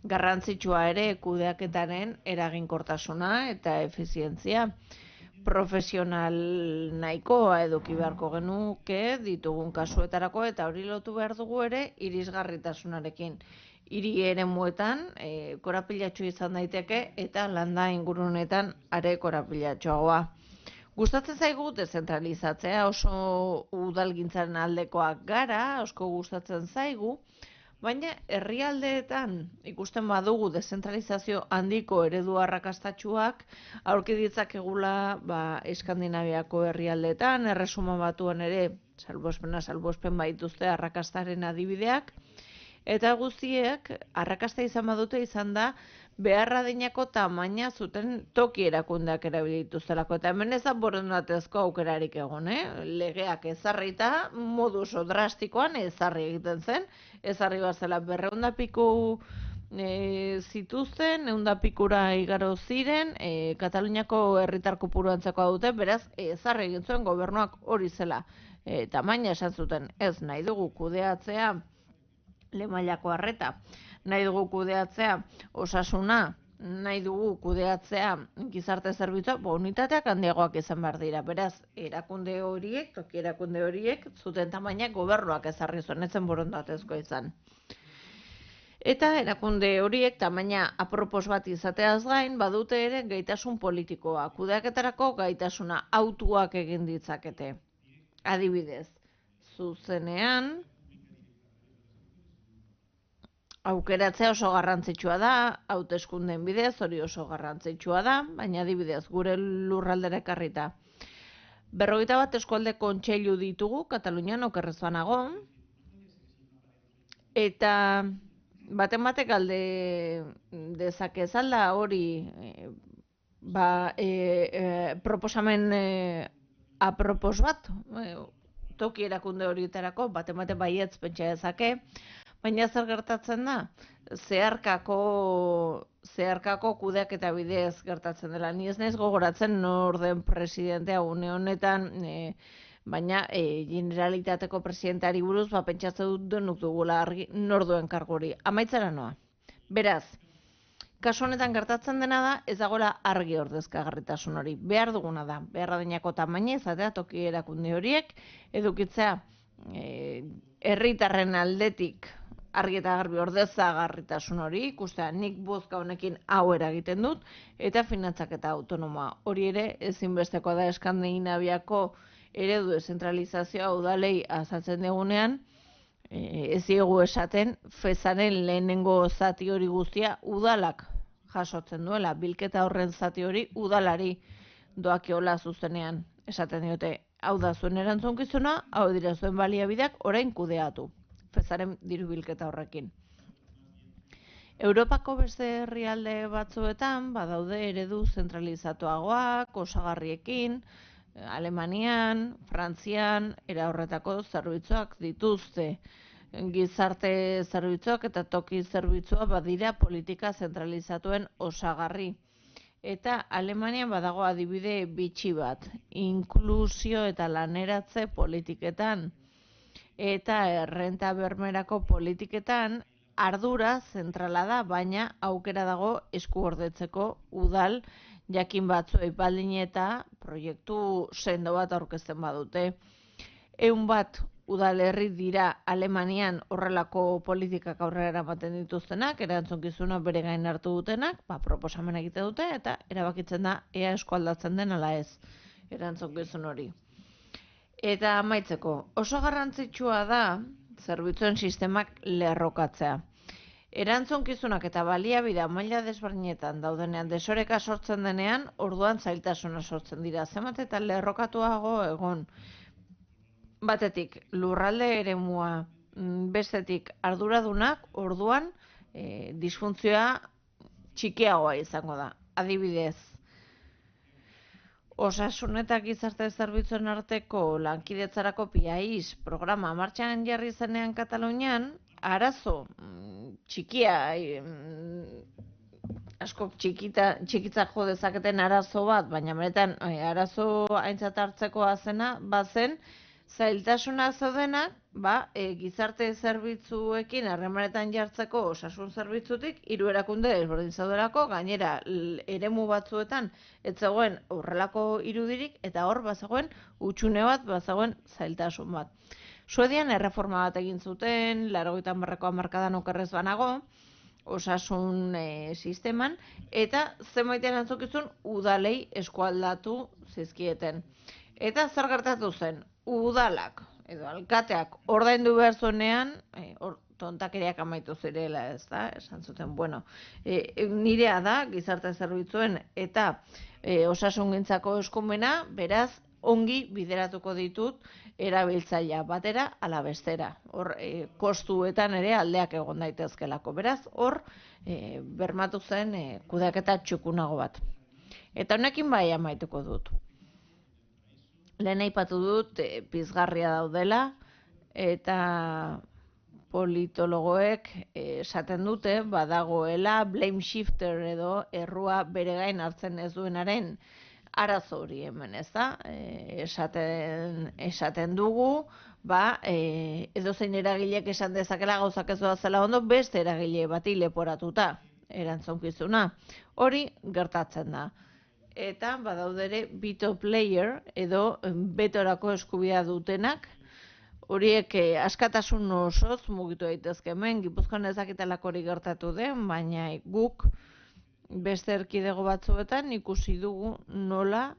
Garrantzitsua ere kudeaketaren eraginkortasuna eta efizientzia. Profesional nahikoa eduki beharko genuke ditugun kasuetarako, eta hori lotu behar dugu ere irisgarritasunarekin. Hiri eremuetan korapilatxo izan daiteke eta landa ingurunetan are korapilatxoagoa. Gustatzen zaigu dezentralizatzea, oso udalgintzaren aldekoak gara, asko gustatzen zaigu, baina herrialdeetan ikusten badugu dezentralizazio handiko eredu arrakastatsuak aurki ditzakegula Eskandinaviako herrialdeetan, Erresuma Batuan ere salbuespen baituzte arrakastaren adibideak, Eta guztiek arrakasta izan badute izan da beharra adinako tamaina zuten toki erakundeak erabili dituztelako. Eta hemen ez da borondatezko aukerarik egon, legeak ezarrita modu oso drastikoan ezarri egiten zen, ezarri bazela 200 piku zituzten, 100 pikura igaro ziren, Kataluniako herritar kopuru antzekoa dute, beraz ezarri egin zuen gobernuak hori zela tamaina esan zuten. Ez nahi dugu kudeatzea lehen mailako arreta, nahi dugu kudeatzea osasuna, nahi dugu kudeatzea gizarte zerbitzua, unitateak handiagoak izan behar dira. Beraz, erakunde horiek, toki erakunde horiek, zuten tamaina gobernuak ezarri zuen, etzen borondatezkoa izan. Eta erakunde horiek tamaina apropos bat izateaz gain, badute ere gaitasun politikoa, kudeaketarako gaitasuna autuak egin ditzakete. Adibidez, zuzenean, aukeratzea oso garrantzitsua da, hauteskundeen bidez hori oso garrantzitsua da, baina adibidez gure lurraldera ekarrita. 51 eskualde kontseilu ditugu, Katalunian okerrez banago, eta baten batek alde dezakezalda hori proposamen apropos bat, toki erakunde horietarako, baten batek baietz pentsa dezake, baina zer gertatzen da? Zeharkako kudeaketa bidez gertatzen dela. Ni ez naiz gogoratzen nor den presidentea une honetan, baina Generalitateko presidenteari buruz pentsatzen dut denok dugula argi nor duen kargu hori. Amaitzera noa. Beraz, kasu honetan gertatzen dena da, ez dagoela argi ordezkagarritasun hori. Behar duguna da, behar adinako tamaina izatea toki erakunde horiek, edukitzea herritarren aldetik argi eta garbi ordezkagarritasun hori, ikustea nik bozka honekin hau eragiten dut, eta finantzaketa autonomoa. Hori ere ezinbestekoa da Eskandinaviako eredu dezentralizazioa udalei azaltzen dugunean, ez diegu esaten fezaren lehenengo zati hori guztia udalak jasotzen duela, bilketa horren zati hori udalari doakiola zuzenean esaten diote. Hau da zuen erantzunkizuna, hau dira zuen baliabideak orain kudeatu. Fezaren diru bilketa horrekin. Europako beste herrialde batzuetan badaude eredu zentralizatuagoak, osagarriekin, Alemanian, Frantzian, era horretako zerbitzuak dituzte. Gizarte zerbitzuak eta toki zerbitzua badira politika zentralizatuen osagarri. Eta Alemanian badago adibide bitxi bat, inklusio eta laneratze politiketan eta errenta bermerako politiketan ardura zentrala da, baina aukera dago eskuordetzeko udal jakin batzuei baldin eta proiektu sendo bat aurkezten badute. 100 bat udalerri dira Alemanian horrelako politikak aurrera eramaten dituztenak, erantzunkizuna bere gain hartu dutenak, proposamen egite dute eta erabakitzen da ea eskualdatzen den ala ez erantzunkizun hori. Eta amaitzeko, oso garrantzitsua da zerbitzuen sistemak lerrokatzea. Erantzunkizunak eta baliabidea maila desberdinetan daudenean desoreka sortzen denean, orduan zailtasuna sortzen dira. Zenbat eta lerrokatuago egon. Batetik lurralde eremua, bestetik arduradunak, orduan disfuntzioa txikiagoa izango da. Adibidez, Osasun eta gizarte zerbitzuen arteko lankidetzarako PIAIS programa martxan jarri zenean Katalunian, arazo txikia, asko txikitzak jo dezaketen arazo bat, baina benetan arazo aintzat hartzekoa zena, bazen zailtasuna zeudenak, gizarte zerbitzuekin harremanetan jartzeko osasun zerbitzutik, 3 erakunde desberdin zaudelako, gainera eremu batzuetan ez zegoen horrelako irudirik, eta hor bazegoen hutsune bat, bazegoen zailtasun bat. Suedian erreforma bat egin zuten, 80ko hamarkadan okerrez banago, osasun sisteman, eta zenbait erantzukizun udalei eskualdatu zizkieten. Eta zer gertatu zen? Udalak edo alkateak ordaindu behar zuenean, tontakeriak amaitu zirela, ez da? Esan zuten, bueno, nirea da gizarte zerbitzuen eta osasungintzako eskumena, beraz, ongi bideratuko ditut erabiltzailea batera ala bestera. Hor, kostuetan ere aldeak egon daitezkelako. Beraz, hor, bermatu zen kudeaketa txukunago bat. Eta honekin bai amaituko dut. Lehen aipatu dut pizgarria daudela, eta politologoek esaten dute badagoela blame shifter edo errua bere gain hartzen ez duenaren arazo hori hemen, ez da? Esaten dugu, edozein eragilek esan dezakela gauzak ez doazela ondo, beste eragile bati leporatuta erantzunkizuna. Hori gertatzen da. Eta badaudere veto player edo betorako eskubidea dutenak, horiek askatasun osoz mugitu daitezke hemen, Gipuzkoan ez dakitelako hori gertatu den, baina guk beste erkidego batzuetan ikusi dugu nola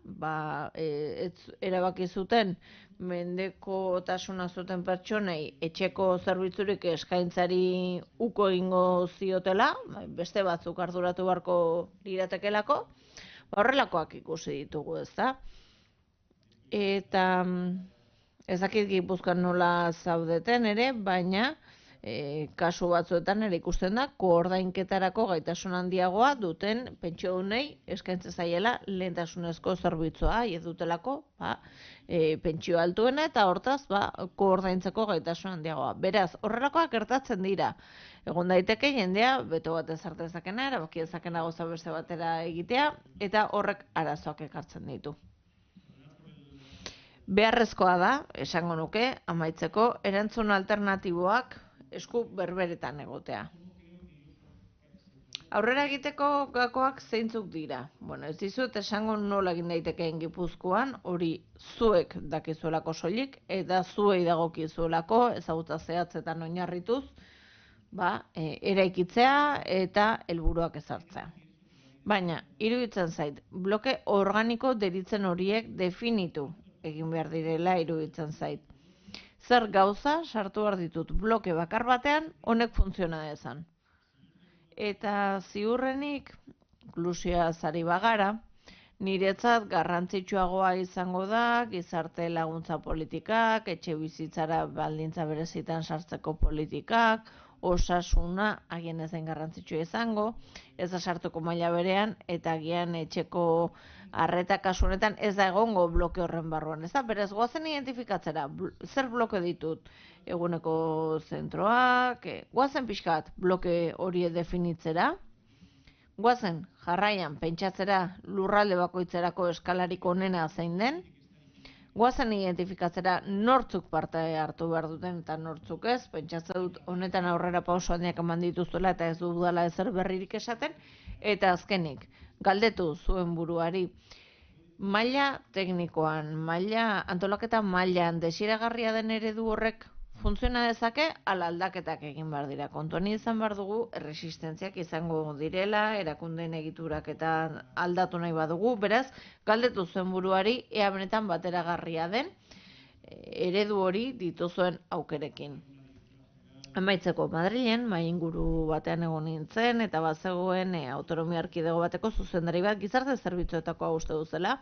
erabaki zuten mendekotasuna zuten pertsonei etxeko zerbitzurik eskaintzari uko egingo ziotela, beste batzuk arduratu beharko liratekelako, horrelakoak ikusi ditugu, ezta? Eta ez dakit Gipuzkoan nola zaudeten ere, baina kasu batzuetan ere ikusten da koordainketarako gaitasun handiagoa duten pentsiodunei eskaintzen zaiela lehentasunezko zerbitzua, ez dutelako pentsio altuena eta hortaz koordaintzeko gaitasun handiagoa. Beraz, horrelakoak gertatzen dira. Egon daiteke jendea beto bat ezartu dezakena, erabaki dezakena gauza beste batera egitea eta horrek arazoak ekartzen ditu. Beharrezkoa da, esango nuke, amaitzeko erantzun alternatiboak esku berberetan egotea. Aurrera egiteko gakoak zeintzuk dira. Bueno, ez dizut esango nola egin daitekeen Gipuzkoan, hori zuek dakizuelako soilik, eta zuei dagokizuelako ezagutza zehatzetan oinarrituz, eraikitzea eta helburuak ezartzea. Baina, iruditzen zait, bloke organiko deritzen horiek definitu egin behar direla iruditzen zait. Zer gauza sartu behar ditut bloke bakar batean honek funtziona dezan. Eta ziurrenik, inklusioa zari bagara, niretzat garrantzitsuagoa izango da gizarte laguntza politikak, etxe bizitzara baldintza berezitan sartzeko politikak, osasuna agian ez den garrantzitsua izango, ez da sartuko maila berean, eta agian etxeko arreta kasu honetan ez da egongo bloke horren barruan, ez da? Beraz, goazen identifikatzera, zer bloke ditut eguneko zentroak, goazen pixkat bloke hori definitzera, goazen jarraian pentsatzera lurralde bakoitzerako eskalarik onena zein den, goazen identifikatzera nortzuk parte hartu behar duten eta nortzuk ez, pentsatzen dut honetan aurrera pauso handiak eman dituztuela eta ez dudala ezer berririk esaten, eta azkenik, galdetu zuen buruari, maila teknikoan, antolaketa mailan desiragarria den eredu horrek funtziona dezake, ala aldaketak egin behar dira. Kontuan izan behar dugu, erresistentziak izango direla, erakundeen egiturak eta aldatu nahi badugu, beraz, galdetu zuen buruari, ea benetan bateragarria den eredu hori dituzuen aukerekin. Amaitzeko Madrilen, mahai inguru batean egon nintzen, eta bazegoen autonomia erkidego bateko zuzendari bat gizarte zerbitzuetakoa uste duzela,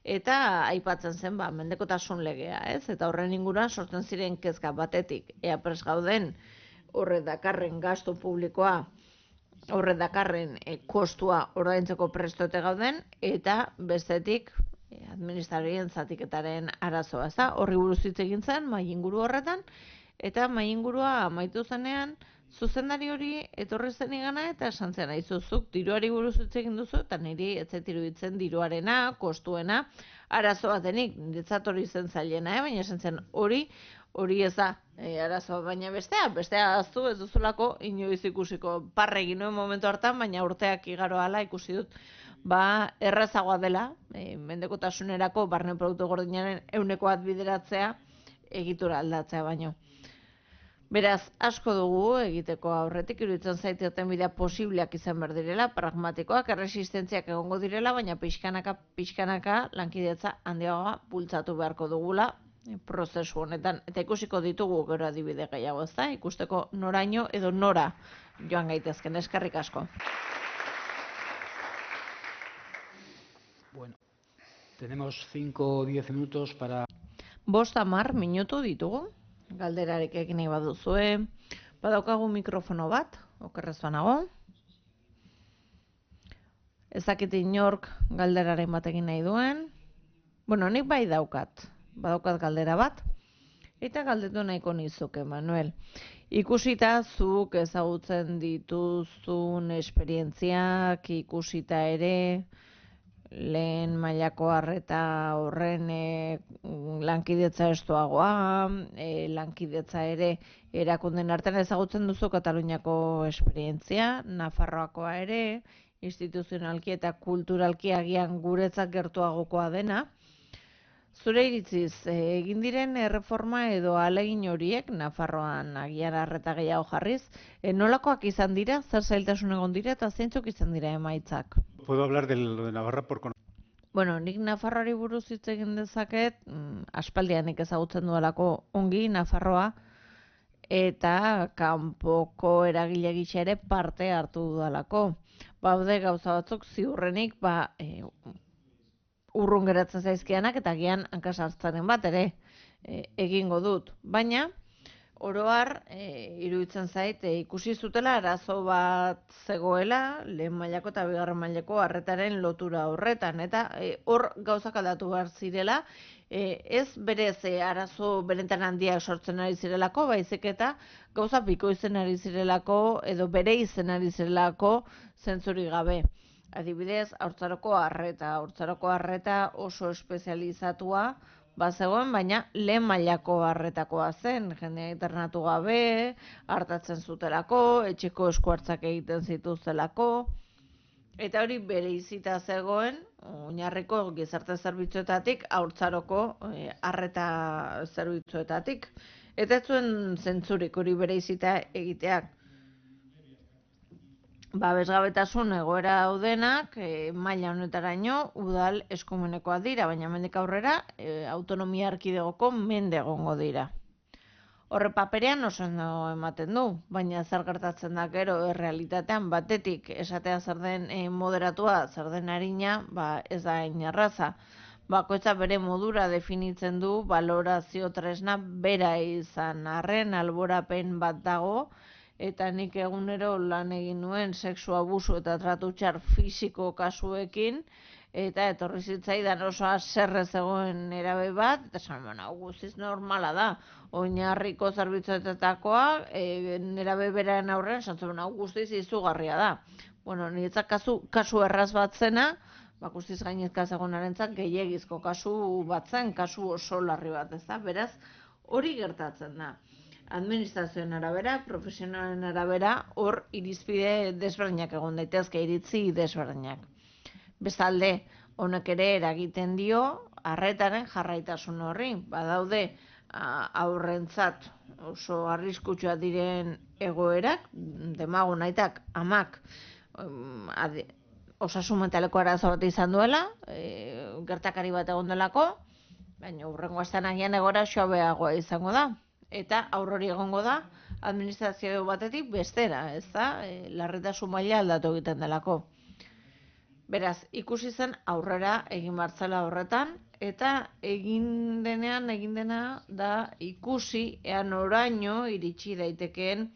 eta aipatzen zen mendekotasun legea, ez? Eta horren inguruan sortzen ziren kezka batetik, ea prest gauden horrek dakarren gastu publikoa, horrek dakarren kostua ordaintzeko prestote gauden, eta bestetik administrarien zatiketaren arazoa, ez da? Horri buruz hitz egin zen, mahai inguru horretan, eta mahai ingurua amaitu zenean, zuzendari hori etorri zen igana eta esan zen aizuzuk diruari buruz hitz egin duzu eta niri ez zait iruditzen diruarena, kostuena, arazoa denik, niretzat hori zen zailena, baina esan zen hori ez da arazoa, baina bestea aztu ez duzulako inoiz ikusiko parre egin nuen momentu hartan, baina urteak igaro ala ikusi dut errazagoa dela, mendekotasunerako barne produktu gordinaren 100 bideratzea egitura aldatzea baino. Beraz, asko dugu egiteko aurretik, iruditzen zaiteten bidea posibleak izan behar direla, pragmatikoak, erresistentziak egongo direla, baina pixkanaka lankidetza handiagoa bultzatu beharko dugula prozesu honetan. Eta ikusiko ditugu gero adibide gehiago, ez da? Ikusteko noraino edo nora joan gaitezken, eskerrik asko. Bueno, tenemos 5 o 10 minutos para... 5-10 minutu ditugu, galderarek egin nahi baduzue. Badaukagu mikrofono bat, okerrez banago. Ez dakit inork galderaren bat egin nahi duen. Bueno, nik bai daukat galdera bat. Eta galdetu nahiko nizuke, Manuel. Ikusita zuk ezagutzen dituzun esperientziak, ikusita ere, lehen mailako arreta horren lankidetza estuagoa, lankidetza ere erakunden artean ezagutzen duzu Kataluniako esperientzia, Nafarroakoa ere, instituzionalki eta kulturalki agian guretzat gertuagokoa dena. Zure iritziz, egin diren erreforma edo ahalegin horiek, Nafarroan agian arreta gehiago jarriz, nolakoak izan dira, zer zailtasun egon dira eta zeintzuk izan dira emaitzak? Puedo hablar de lo de Navarra por conocer. Bueno, nik Nafarroari buruz hitz egin dezaket, aspaldian nik ezagutzen duelako ongi Nafarroa, eta kanpoko eragile gisa ere parte hartu dudalako. Baude gauza batzuk ziurrenik, urrun geratzen zaizkianak eta agian hankasartzaren bat ere egingo dut. Baina, oro har, iruditzen zait, ikusi zutela arazo bat zegoela, lehen mailako eta bigarren mailako arretaren lotura horretan, eta hor gauzak aldatu behar zirela, ez berez arazo benetan handiak sortzen ari zirelako, baizik eta gauza bikoitzen ari zirelako, edo bere izen ari zirelako zentzurik gabe. Adibidez, haurtzaroko arreta oso espezializatua bazegoen, baina lehen mailako arretakoa zen, jendea internatu gabe, hartatzen zutelako, etxeko eskuartzak egiten zituztelako, eta hori bereizita zegoen, oinarriko gizarte zerbitzuetatik, haurtzaroko arreta zerbitzuetatik. Eta ez zuen zentzurik hori bereizita egiteak. Babesgabetasun egoera daudenak maila honetaraino udal eskumenekoak dira, baina hemendik aurrera autonomia erkidegoko mende egongo dira. Horre paperean oso ondo ematen du, baina zer gertatzen da gero errealitatean batetik esatea zer den moderatua, zer den arina, ez da hain erraza. Bakoitza bere modura definitzen du, balorazio tresna bera izan arren, alborapen bat dago, eta nik egunero lan egin nuen sexu abusu eta tratu txar fisiko kasuekin, eta etorri zitzaidan oso haserre zegoen nerabe bat, eta esan, guztiz normala da, oinarriko zerbitzuetakoa, nerabe beraren aurrean, esan guztiz izugarria da. Bueno, niretzat kasu erraz bat zena, guztiz gainezka zegoenarentzat gehiegizko kasu bat zen, kasu oso larri bat, ez da? Beraz, hori gertatzen da. Administrazioen arabera, profesionalen arabera, hor irizpide desberdinak egon daitezke, iritzi desberdinak. Bestalde, honek ere eragiten dio arretaren jarraitasun horri. Badaude aurrentzat oso arriskutsua diren egoerak, demagun aitak, amak, osasun mentaleko arazo bat izan duela, gertakari bat egon delako, baina hurrengo astean agian egoera suabeagoa izango da. Eta aurrori egongo da administrazio batetik bestera, ez da? Larritasun maila aldatu egiten delako. Beraz, ikusi zen aurrera egin bartzela horretan, eta egin dena da ikusi ean oraino iritsi daitekeen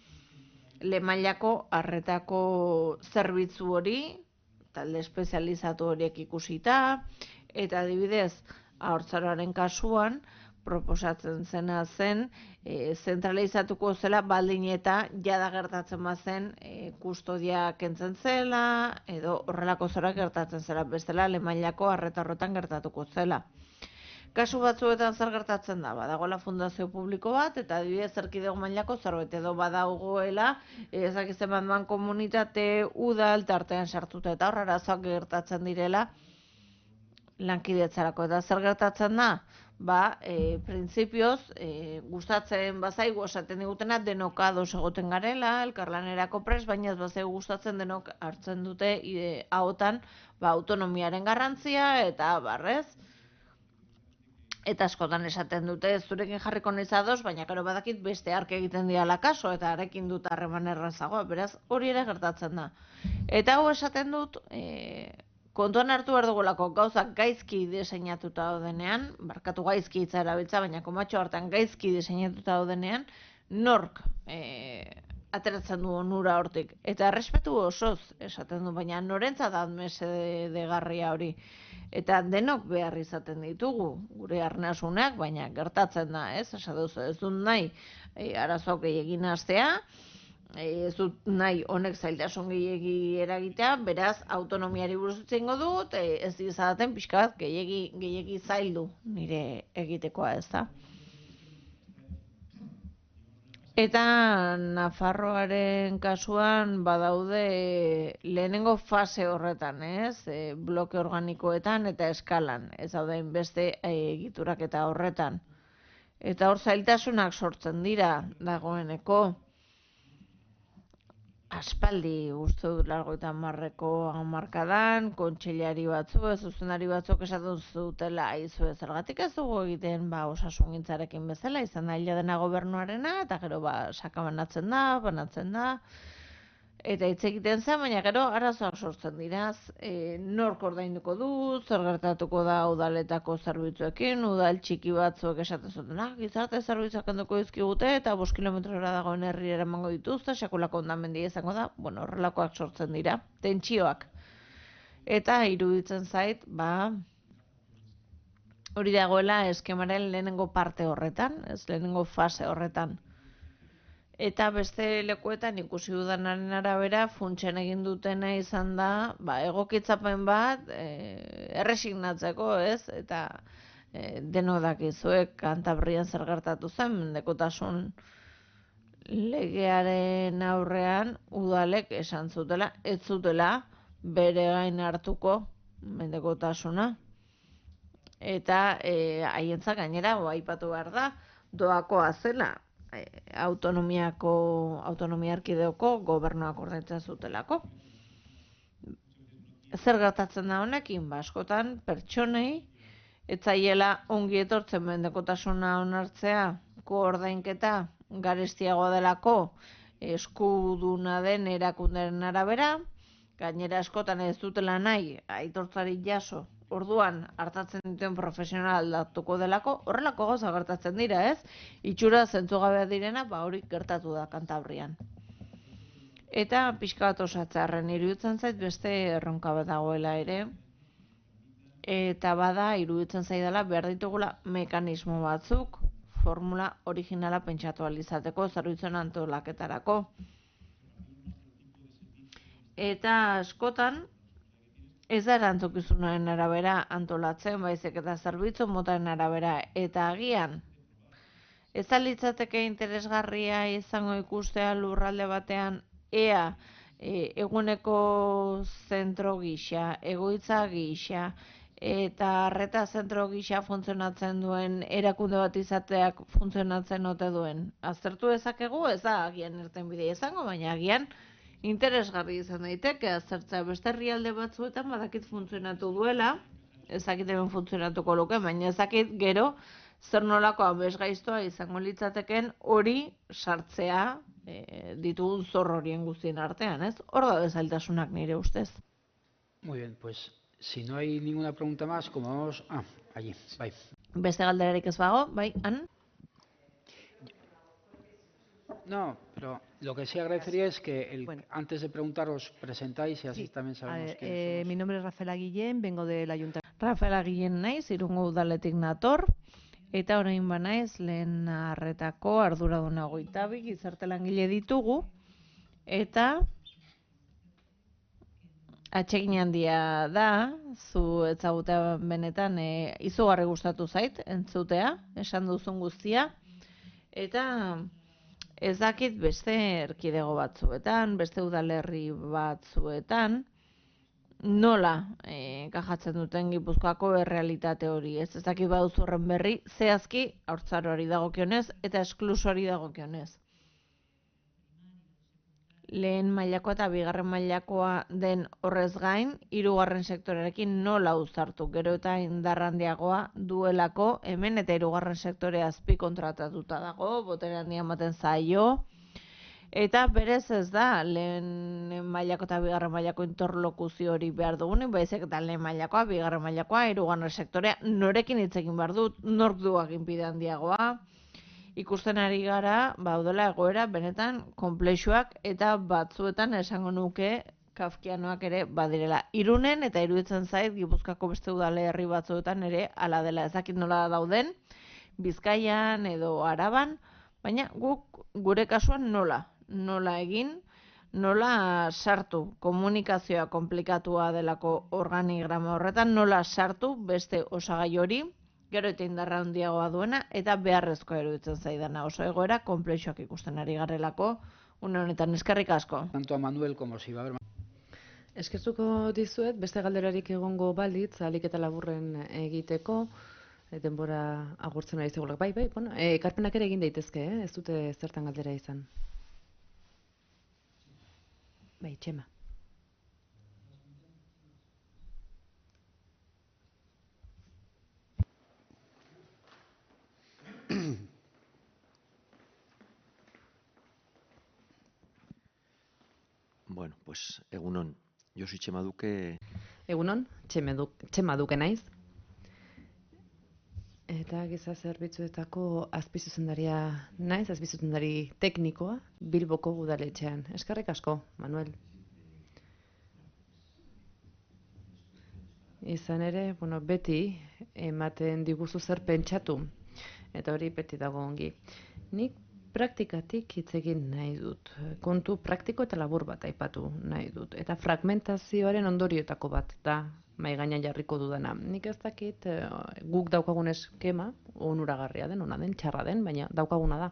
lehen mailako arretako zerbitzu hori, talde espezializatu horiek ikusita, eta adibidez, haurtzaroaren kasuan, proposatzen zena zen, zentralizatuko zela baldin eta jada gertatzen bazen kustodia kentzen zela, edo horrelako zora gertatzen zela, bestela lehen mailako arreta horretan gertatuko zela. Kasu batzuetan zer gertatzen da, badagoela fundazio publiko bat, eta adibidez erkidego mailako zerbait edo badagoela, ezakitzen bat komunitate, udal, tartean sartuta eta horrarazoak gertatzen direla lankidetzarako. Eta zer gertatzen da? Printzipioz, gustatzen bazaigu esaten digutena denok ados egoten garela, elkarlanerako prest, baina ez bazaigu gustatzen denok hartzen dute ahotan autonomiaren garrantzia eta barrez. Eta askotan esaten dute zurekin jarriko naiz ados, baina gero badakit beste hark egiten diala kaso eta harekin dut harreman errazagoa, beraz hori ere gertatzen da. Eta hau esaten dut, kontuan hartu behar dugulako gauzak gaizki diseinatuta daudenean, barkatu gaizki hitza erabiltza, baina komatxo hartan gaizki diseinatuta daudenean, nork ateratzen du onura hortik. Eta errespetu osoz esaten du, baina norentzat da mesedegarria hori. Eta denok behar izaten ditugu, gure arnasunak, baina gertatzen da, ez? Ez dut nahi arazoak gehiagin hastea, ez dut nahi honek zailtasun gehiegi eragitea, beraz autonomiari buruz hitz egingo dut, ez dizaten pixka bat gehiegi zaildu nire egitekoa, ez da. Eta Nafarroaren kasuan badaude lehenengo fase horretan, ez? Bloke organikoetan eta eskalan, ez daude beste egiturak eta horretan. Eta hor zailtasunak sortzen dira dagoeneko. Aspaldi uste dut 80ko hamarkadan, kontseilari batzu, zuzendari batzuk esaten zutela, aizu zergatik ez dugu egiten osasungintzarekin bezala, izan da hila dena gobernuarena, eta gero sakabanatzen da, eta hitz egiten zen, baina gero arazoak sortzen dira, nork ordainduko du, zer gertatuko da udaletako zerbitzuekin, udal txiki batzuek esaten zuten, gizarte zerbitzuak enduko dizkigute, eta 5 kilometrora dagoen herriera emango dituzte, sekulako hondamendia izango da, horrelakoak sortzen dira, tentsioak. Eta iruditzen zait, hori dagoela eskemaren lehenengo parte horretan, lehenengo fase horretan. Eta beste lekuetan ikusi dudanaren arabera funtsen egin dutena izan da egokitzapen bat erresignatzeko, ez? Eta deno dakizuek Kantabrian zer gertatu zen mendekotasun legearen aurrean udalek esan zutela, ez zutela bere gain hartuko mendekotasuna. Eta haientzat gainera aipatu behar da doakoa zela. Autonomia erkideoko gobernuak ordaintzen zutelako. Zer gertatzen da honekin? Askotan pertsonei etzaiela ongi etortzen mendekotasuna onartzea, koordainketa garestiagoa delako eskuduna den erakunderen arabera, gainera askotan ez dutela nahi aitortzari jaso. Orduan hartatzen dituen profesional aldatuko delako, horrelako gauza gertatzen dira, ez? Itxura zentzugabea direna, hori gertatu da Kantabrian. Eta pixka bat osatzearren iruditzen zait beste erronka bat dagoela ere, eta iruditzen zaidala behar ditugula mekanismo batzuk, formula originala pentsatu ahal izateko zerbitzuen antolaketarako. Eta askotan, ez da erantzukizunaren arabera antolatzen, baizik eta zerbitzu motaren arabera, eta agian ez da litzateke interesgarria izango ikustea lurralde batean ea eguneko zentro gisa, egoitza gisa, eta arreta zentro gisa funtzionatzen duen erakunde bat izateak funtzionatzen ote duen. Aztertu dezakegu, ez da agian irtenbidea izango, baina agian interesgarri izan daiteke aztertzea beste herrialde batzuetan badakit funtzionatu duela, ezakit hemen funtzionatuko luke, baina ezakit gero zer nolako abesgaiztoa izango litzateken hori sartzea ditugun zor horien guztien artean, ez? Hor da zailtasunak nire ustez. Muy bien, pues si no hay ninguna pregunta más, como vamos... allí, bai. Beste galderarik ez bago, bai, Han? No, pero lo que sí agradecería es que antes de preguntar os presentáis y así también sabemos quiénes somos. Mi nombre es Rafaela Guillén, vengo del Ayuntamiento. Rafaela Guillén naiz, Irungo udaletik nator, eta orain banaiz lehen arretako arduraduna 22 gizarte langile ditugu, eta atsegin handia da, zu ezagutea benetan izugarri gustatu zait entzutea, esan duzun guztia, eta ez dakit beste erkidego batzuetan, beste udalerri batzuetan, nola kajatzen duten Gipuzkoako errealitate hori. Ez dakit baduzu horren berri, zehazki haurtzaroari dagokionez eta esklusoari dagokionez. Lehen mailakoa eta bigarren mailakoa den horrez gain, 3. sektorearekin nola uztartu, gero eta indar handiagoa duelako hemen eta 3. sektore azpi kontratatuta dago, botere handia ematen zaio, Eta berez ez da lehen mailako eta bigarren mailako interlokuzio hori behar dugunik, baizik eta lehen mailakoa, bigarren mailakoa, hirugarren sektorea, norekin hitz egin behar dut, nork du aginpide handiagoa. Ikusten ari gara, daudela egoera benetan konplexuak eta batzuetan esango nuke kafkianoak ere badirela. Irunen eta iruditzen zait Gipuzkoako beste udalerri batzuetan ere hala dela, ez dakit nola dauden, Bizkaian edo Araban, baina guk gure kasuan nola egin, nola sartu, komunikazioa konplikatua delako organigrama horretan, nola sartu beste osagai hori, gero eta indarra handiagoa duena, eta beharrezkoa iruditzen zaidana. Oso egoera konplexuak ikusten ari garelako, une honetan eskerrik asko. Tanto a Manuel como si va a haber... Eskertuko dizuet, beste galderarik egongo balitz, ahalik eta laburren egiteko, denbora agurtzen ari zegulak. Bai, bueno, ekarpenak ere egin daitezke, ez dute zertan galdera izan. Bai, Txema. Bueno, pues egunon. Josi Txema Duke. Egunon, Txema Duke naiz. Eta giza zerbitzuetako azpizuzendaria naiz, azpizuzendari teknikoa, Bilboko udaletxean. Eskerrik asko, Manuel. Izan ere, bueno, beti ematen diguzu zer pentsatu, eta hori beti dago ongi. Nik praktikatik hitz egin nahi dut, kontu praktiko eta labur bat aipatu nahi dut, eta fragmentazioaren ondorioetako bat da mahai gainean jarriko dudana. Nik ez dakit guk daukagun eskema, onuragarria den, ona den, txarra den, baina daukaguna da.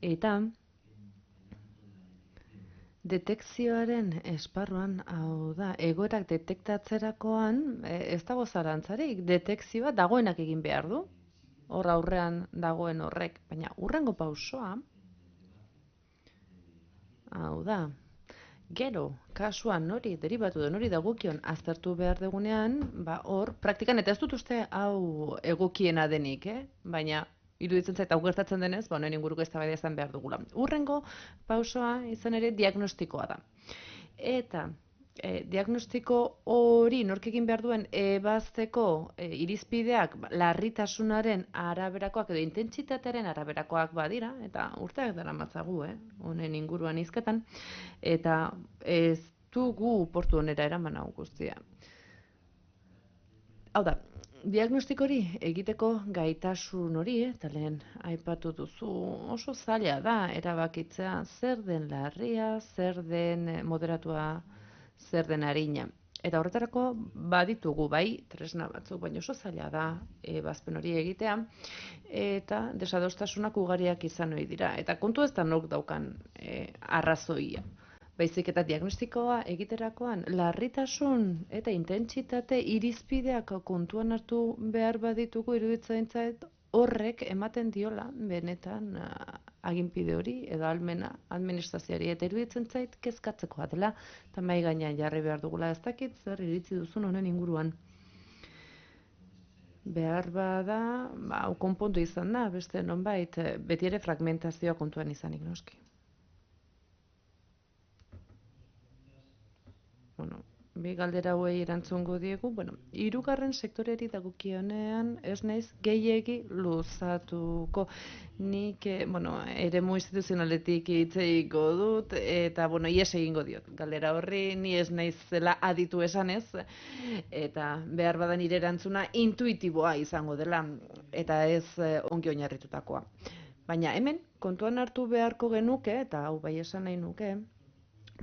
Eta detekzioaren esparruan, hau da, egoerak detektatzerakoan ez dago zarantzarik, detekzioa dagoenak egin behar du, hor aurrean dagoen horrek, baina hurrengo pausoa, hau da, gero, kasuan nori deribatu da nori dagokion aztertu behar dugunean, hor, praktikan, eta ez dut uste hau egokiena denik, baina iruditzen zait hau gertatzen denez, honen inguruko eztabaida izan behar dugula. Hurrengo pausoa izan ere diagnostikoa da. Eta diagnostiko hori nork egin behar duen ebazteko irizpideak larritasunaren araberakoak edo intentsitatearen araberakoak badira, eta urteak daramatzagu, honen inguruan hizketan, eta ez dugu portu honera eraman hau guztia. Hau da, diagnostiko hori egiteko gaitasun hori, eta lehen aipatu duzu, oso zaila da erabakitzea zer den larria, zer den moderatua, zer den arina. Eta horretarako baditugu bai, tresna batzuk, baina oso zaila da ebazpen hori egitea, eta desadostasunak ugariak izan ohi dira. Eta kontu ez da nork daukan arrazoia. Baizik eta diagnostikoa egiterakoan larritasun eta intentsitate irizpideak kontuan hartu behar baditugu iruditzen zait horrek ematen diola benetan aginpide hori edo almena administrazioari, eta iruditzen zait kezkatzekoa dela eta mahai gainean jarri behar dugula. Ez dakit zer iritzi duzun honen inguruan. Behar bada, hau konpondu izan da, beste nonbait, beti ere fragmentazioa kontuan izanik noski. Bueno, bi galdera hauei erantzungo diegu. Bueno, hirugarren sektoreari dagokionean ez naiz gehiegi luzatuko. Nik, eremu instituzionaletik hitz egingo dut, eta, ies egingo diot. Galdera horri ni ez naizela aditu esanez, eta behar badan nire erantzuna intuitiboa izango dela, eta ez ongi oinarritutakoa. Baina hemen, kontuan hartu beharko genuke, eta hau bai esan nahi nuke,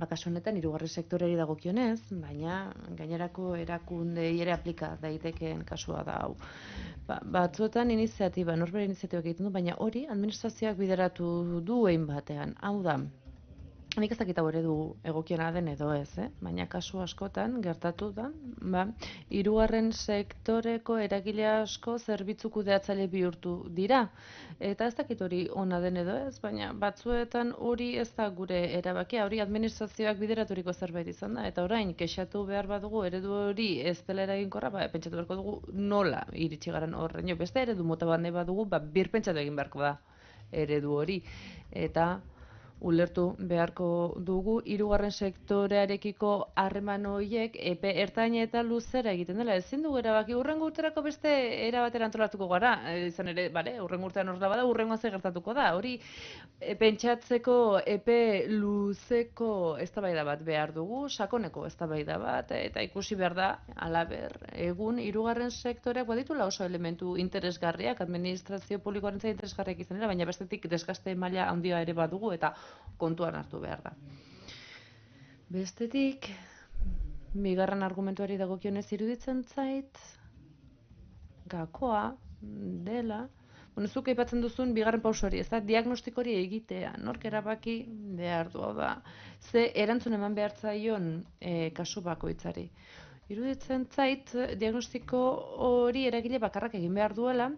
kasu honetan hirugarren sektoreari dagokionez, baina gainerako erakundei ere aplika daitekeen kasua da hau. Batzuetan iniziatiba, norbere iniziatiba egiten du, baina hori administrazioak bideratu du hein batean. Hau da, nik ez dakit hau eredu egokiena den edo ez, baina kasu askotan gertatu da, hirugarren sektoreko eragile asko zerbitzu kudeatzaile bihurtu dira. Eta ez dakit hori ona den edo ez, baina batzuetan hori ez da gure erabakia, hori administrazioak bideraturiko zerbait izan da, eta orain kexatu behar badugu eredu hori ez dela eraginkorra, pentsatu beharko dugu nola iritsi garen horrein. Beste eredu mota bat nahi badugu, birpentsatu egin beharko da eredu hori. Eta ulertu beharko dugu hirugarren sektorearekiko harreman horiek epe ertain eta luzera egiten dela. Ezin dugu erabaki hurrengo urterako beste era batera antolatuko gara. Izan ere, bale, hurrengo urtean horrela bada, hurrengoan zer gertatuko da. Hori pentsatzeko epe luzeko eztabaida bat behar dugu, sakoneko eztabaida bat, eta ikusi behar da, halaber, egun hirugarren sektoreak baditula oso elementu interesgarriak, administrazio publikoarentzat interesgarriak izan dira, baina bestetik desgaste maila handia ere badugu eta kontuan hartu behar da. Bestetik, bigarren argumentuari dagokionez iruditzen zait, gakoa dela, zuk aipatzen duzun bigarren pauso hori, ez da, diagnostiko hori egitea, nork erabaki behar du, da, ze erantzun eman behar zaion kasu bakoitzari. Iruditzen zait, diagnostiko hori eragile bakarrak egin behar duela,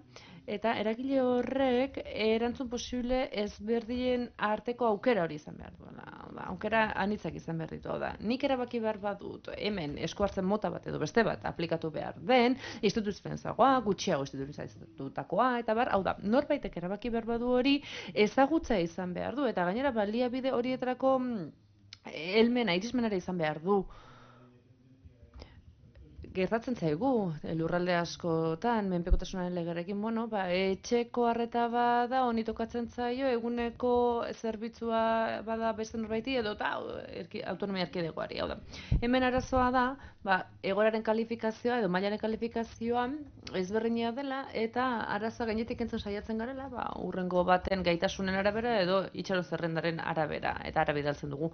eta eragile horrek erantzun posible ezberdien arteko aukera hori izan behar duela. Aukera anitzak izan behar ditu da. Nik erabaki behar badut, hemen esku hartzen mota bat edo beste bat aplikatu behar den, instituzioenzagoa, gutxiago instituzioenetakoa, eta bar, hau da, norbaitek erabaki behar badu hori ezagutza izan behar du, eta gainera baliabide horietarako helmena, irismenara izan behar du. Gertatzen zaigu, lurralde askotan, menpekotasunaren legerekin, etxeko arreta bada, honi tokatzen zaio, eguneko zerbitzua bada beste norbaiti, edo eta autonomia erkidegoari, hau da. Hemen arazoa da, egoeraren kalifikazioa, edo mailaren kalifikazioa ezberdina dela, eta arazoa gainetik entzun saiatzen garela, hurrengo baten gaitasunen arabera, edo itxaro zerrendaren arabera, eta arabidaltzen dugu.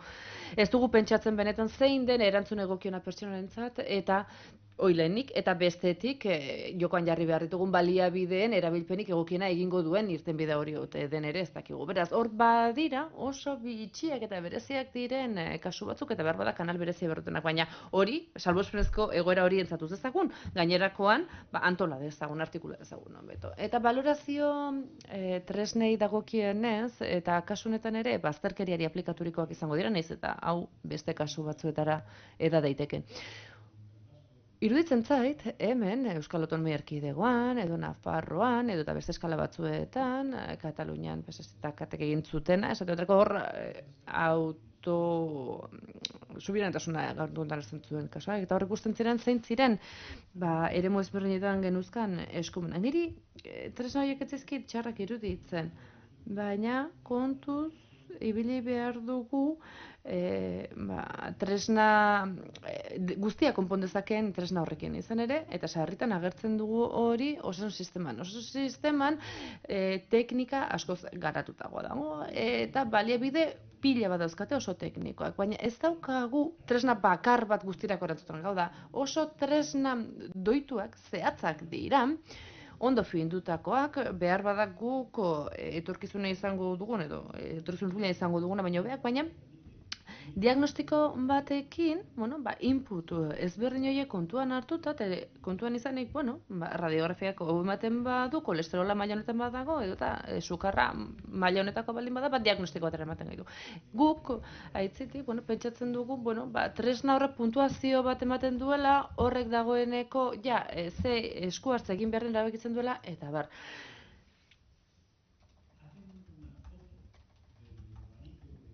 Ez dugu pentsatzen benetan zein den erantzun egokiona pertsonarentzat, eta oilenik, eta bestetik jokoan jarri behar ditugun baliabideen erabilpenik egokiena egingo duen irtenbide hori den ere ez dakigu. Beraz, hor badira oso bitxiak eta bereziak diren kasu batzuk, eta behar bada kanal berezia berdutenak, baina hori, salbuespenezko egoera hori entzatuz dezagun, gainerakoan antola dezagun, artikula dezagun. Beto. Eta valorazio tresnei dagokienez, eta kasunetan ere, bazterkeriari aplikaturikoak izango dira, naiz eta hau beste kasu batzuetara eda daiteke. Iruditzen zait, hemen, Euskal Autonomia Erkidegoan, edo Nafarroan, edo eta beste eskala batzuetan, Katalunian, katek egin zutena, esateotreko hor, subiranotasuna gaurduan zuen kasua, eta hor ikusten ziren, zein ziren, eremu ezberdinetan genuzkan eskumena. Niri, tresna horiek ez zaizkit txarrak iruditzen, baina kontuz, ibili behar dugu, tresna guztia konpondezakeen tresna horrekin izan ere, eta sarritan agertzen dugu hori osasun sisteman. Osasun sisteman teknika askoz garatutagoa dago, eta baliabide pila bat dauzkate oso teknikoak, baina ez daukagu tresna bakar bat guztirako erantzuten. Gau da, oso tresna doituak, zehatzak dira, ondo findutakoak, behar badak guk etorkizuna izango dugun, edo etorkizuna izango duguna baino beak, baina diagnostiko batekin, input ezberdin horiek kontuan hartuta, kontuan izanik, radiografiak ematen badu, kolesterola maila honetan badago, edo eta sukarra maila honetako baldin bada, diagnostiko batera ematen gaitu. Guk, aitzitik, pentsatzen dugu, tresna horrek puntuazio bat ematen duela, horrek dagoeneko, ze esku hartze egin beharren erabakitzen duela, eta bar.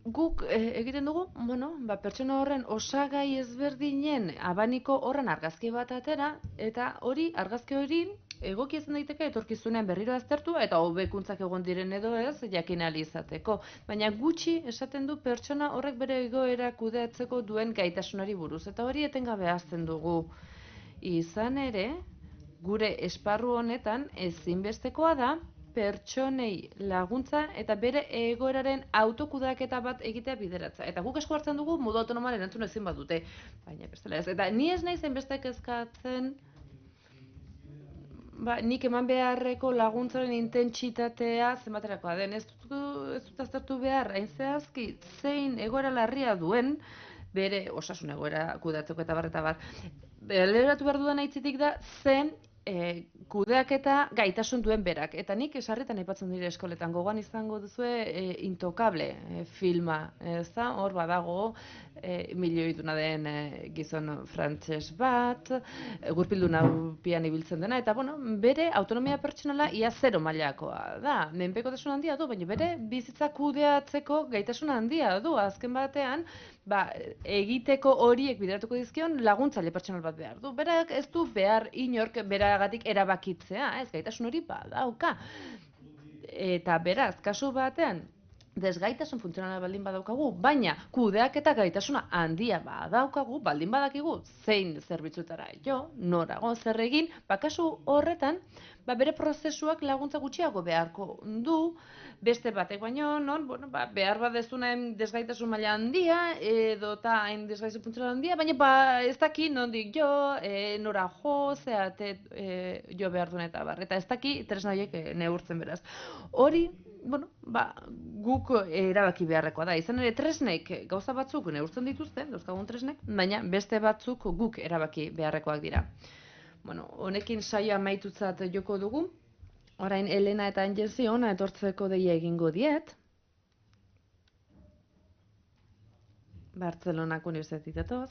Guk egiten dugu, pertsona horren osagai ezberdinen abaniko horren argazki bat atera, eta argazki hori egokia izan daiteke etorkizunean berriro aztertu, eta hobekuntzak egon diren edo ez, jakin ahal izateko. Baina gutxi esaten du pertsona horrek bere egoera kudeatzeko duen gaitasunari buruz, eta hori etengabe hazten dugu. Izan ere, gure esparru honetan ezinbestekoa da, pertsonei laguntza eta bere egoeraren autokudaketa bat egitea bideratza. Eta guk esku hartzen dugu modu autonomoan erantzun ezin badute. Baina bestela ez. Eta ni ez naiz hainbeste kezkatzen, nik eman beharreko laguntzaren intentsitatea zenbaterakoa den. Ez dut aztertu behar, hain zehazki, zein egoera larria duen, bere osasun egoera kudeatzeko eta bar. Beleratu behar dudan aitzitik da, zen kudeaketa gaitasun duen berak. Eta nik sarritan aipatzen dira eskoletan, gogoan izango duzue Intokable filma, ez da? Hor badago milioiduna den gizon frantses bat, gurpilduna pian ibiltzen dena, eta bueno, bere autonomia pertsonala ia zero mailakoa da. Menpekotasun handia du, baina bere bizitza kudeatzeko gaitasun handia du. Azken batean, egiteko horiek bideratuko dizkion laguntzaile pertsonal bat behar du. Berak ez du behar inork beragatik erabakitzea, ez gaitasun hori badauka. Eta beraz, kasu batean, desgaitasun funtzionala baldin badaukagu, baina kudeaketa gaitasuna handia badaukagu, baldin badakigu zein zerbitzutara jo, norago zer egin, kasu horretan, bere prozesuak laguntza gutxiago beharko du, beste batek baino, non, bueno, behar badezunaen desgaitasun maila handia, edo eta hain desgaitasun funtzionala handia, baina ez daki nondik jo, nora jo, zeate jo behar duen eta bar. Eta ez daki tresna horiek neurtzen beraz. Hori, bueno, guk erabaki beharrekoa da. Izan ere, tresnek gauza batzuk neurtzen dituzten, dauzkagun tresnek, baina beste batzuk guk erabaki beharrekoak dira. Bueno, honekin saioa amaitutzat joko dugu. Orain Elena eta Angelzi hona etortzeko deia egingo diet. Bartzelonako unibertsitatetoz.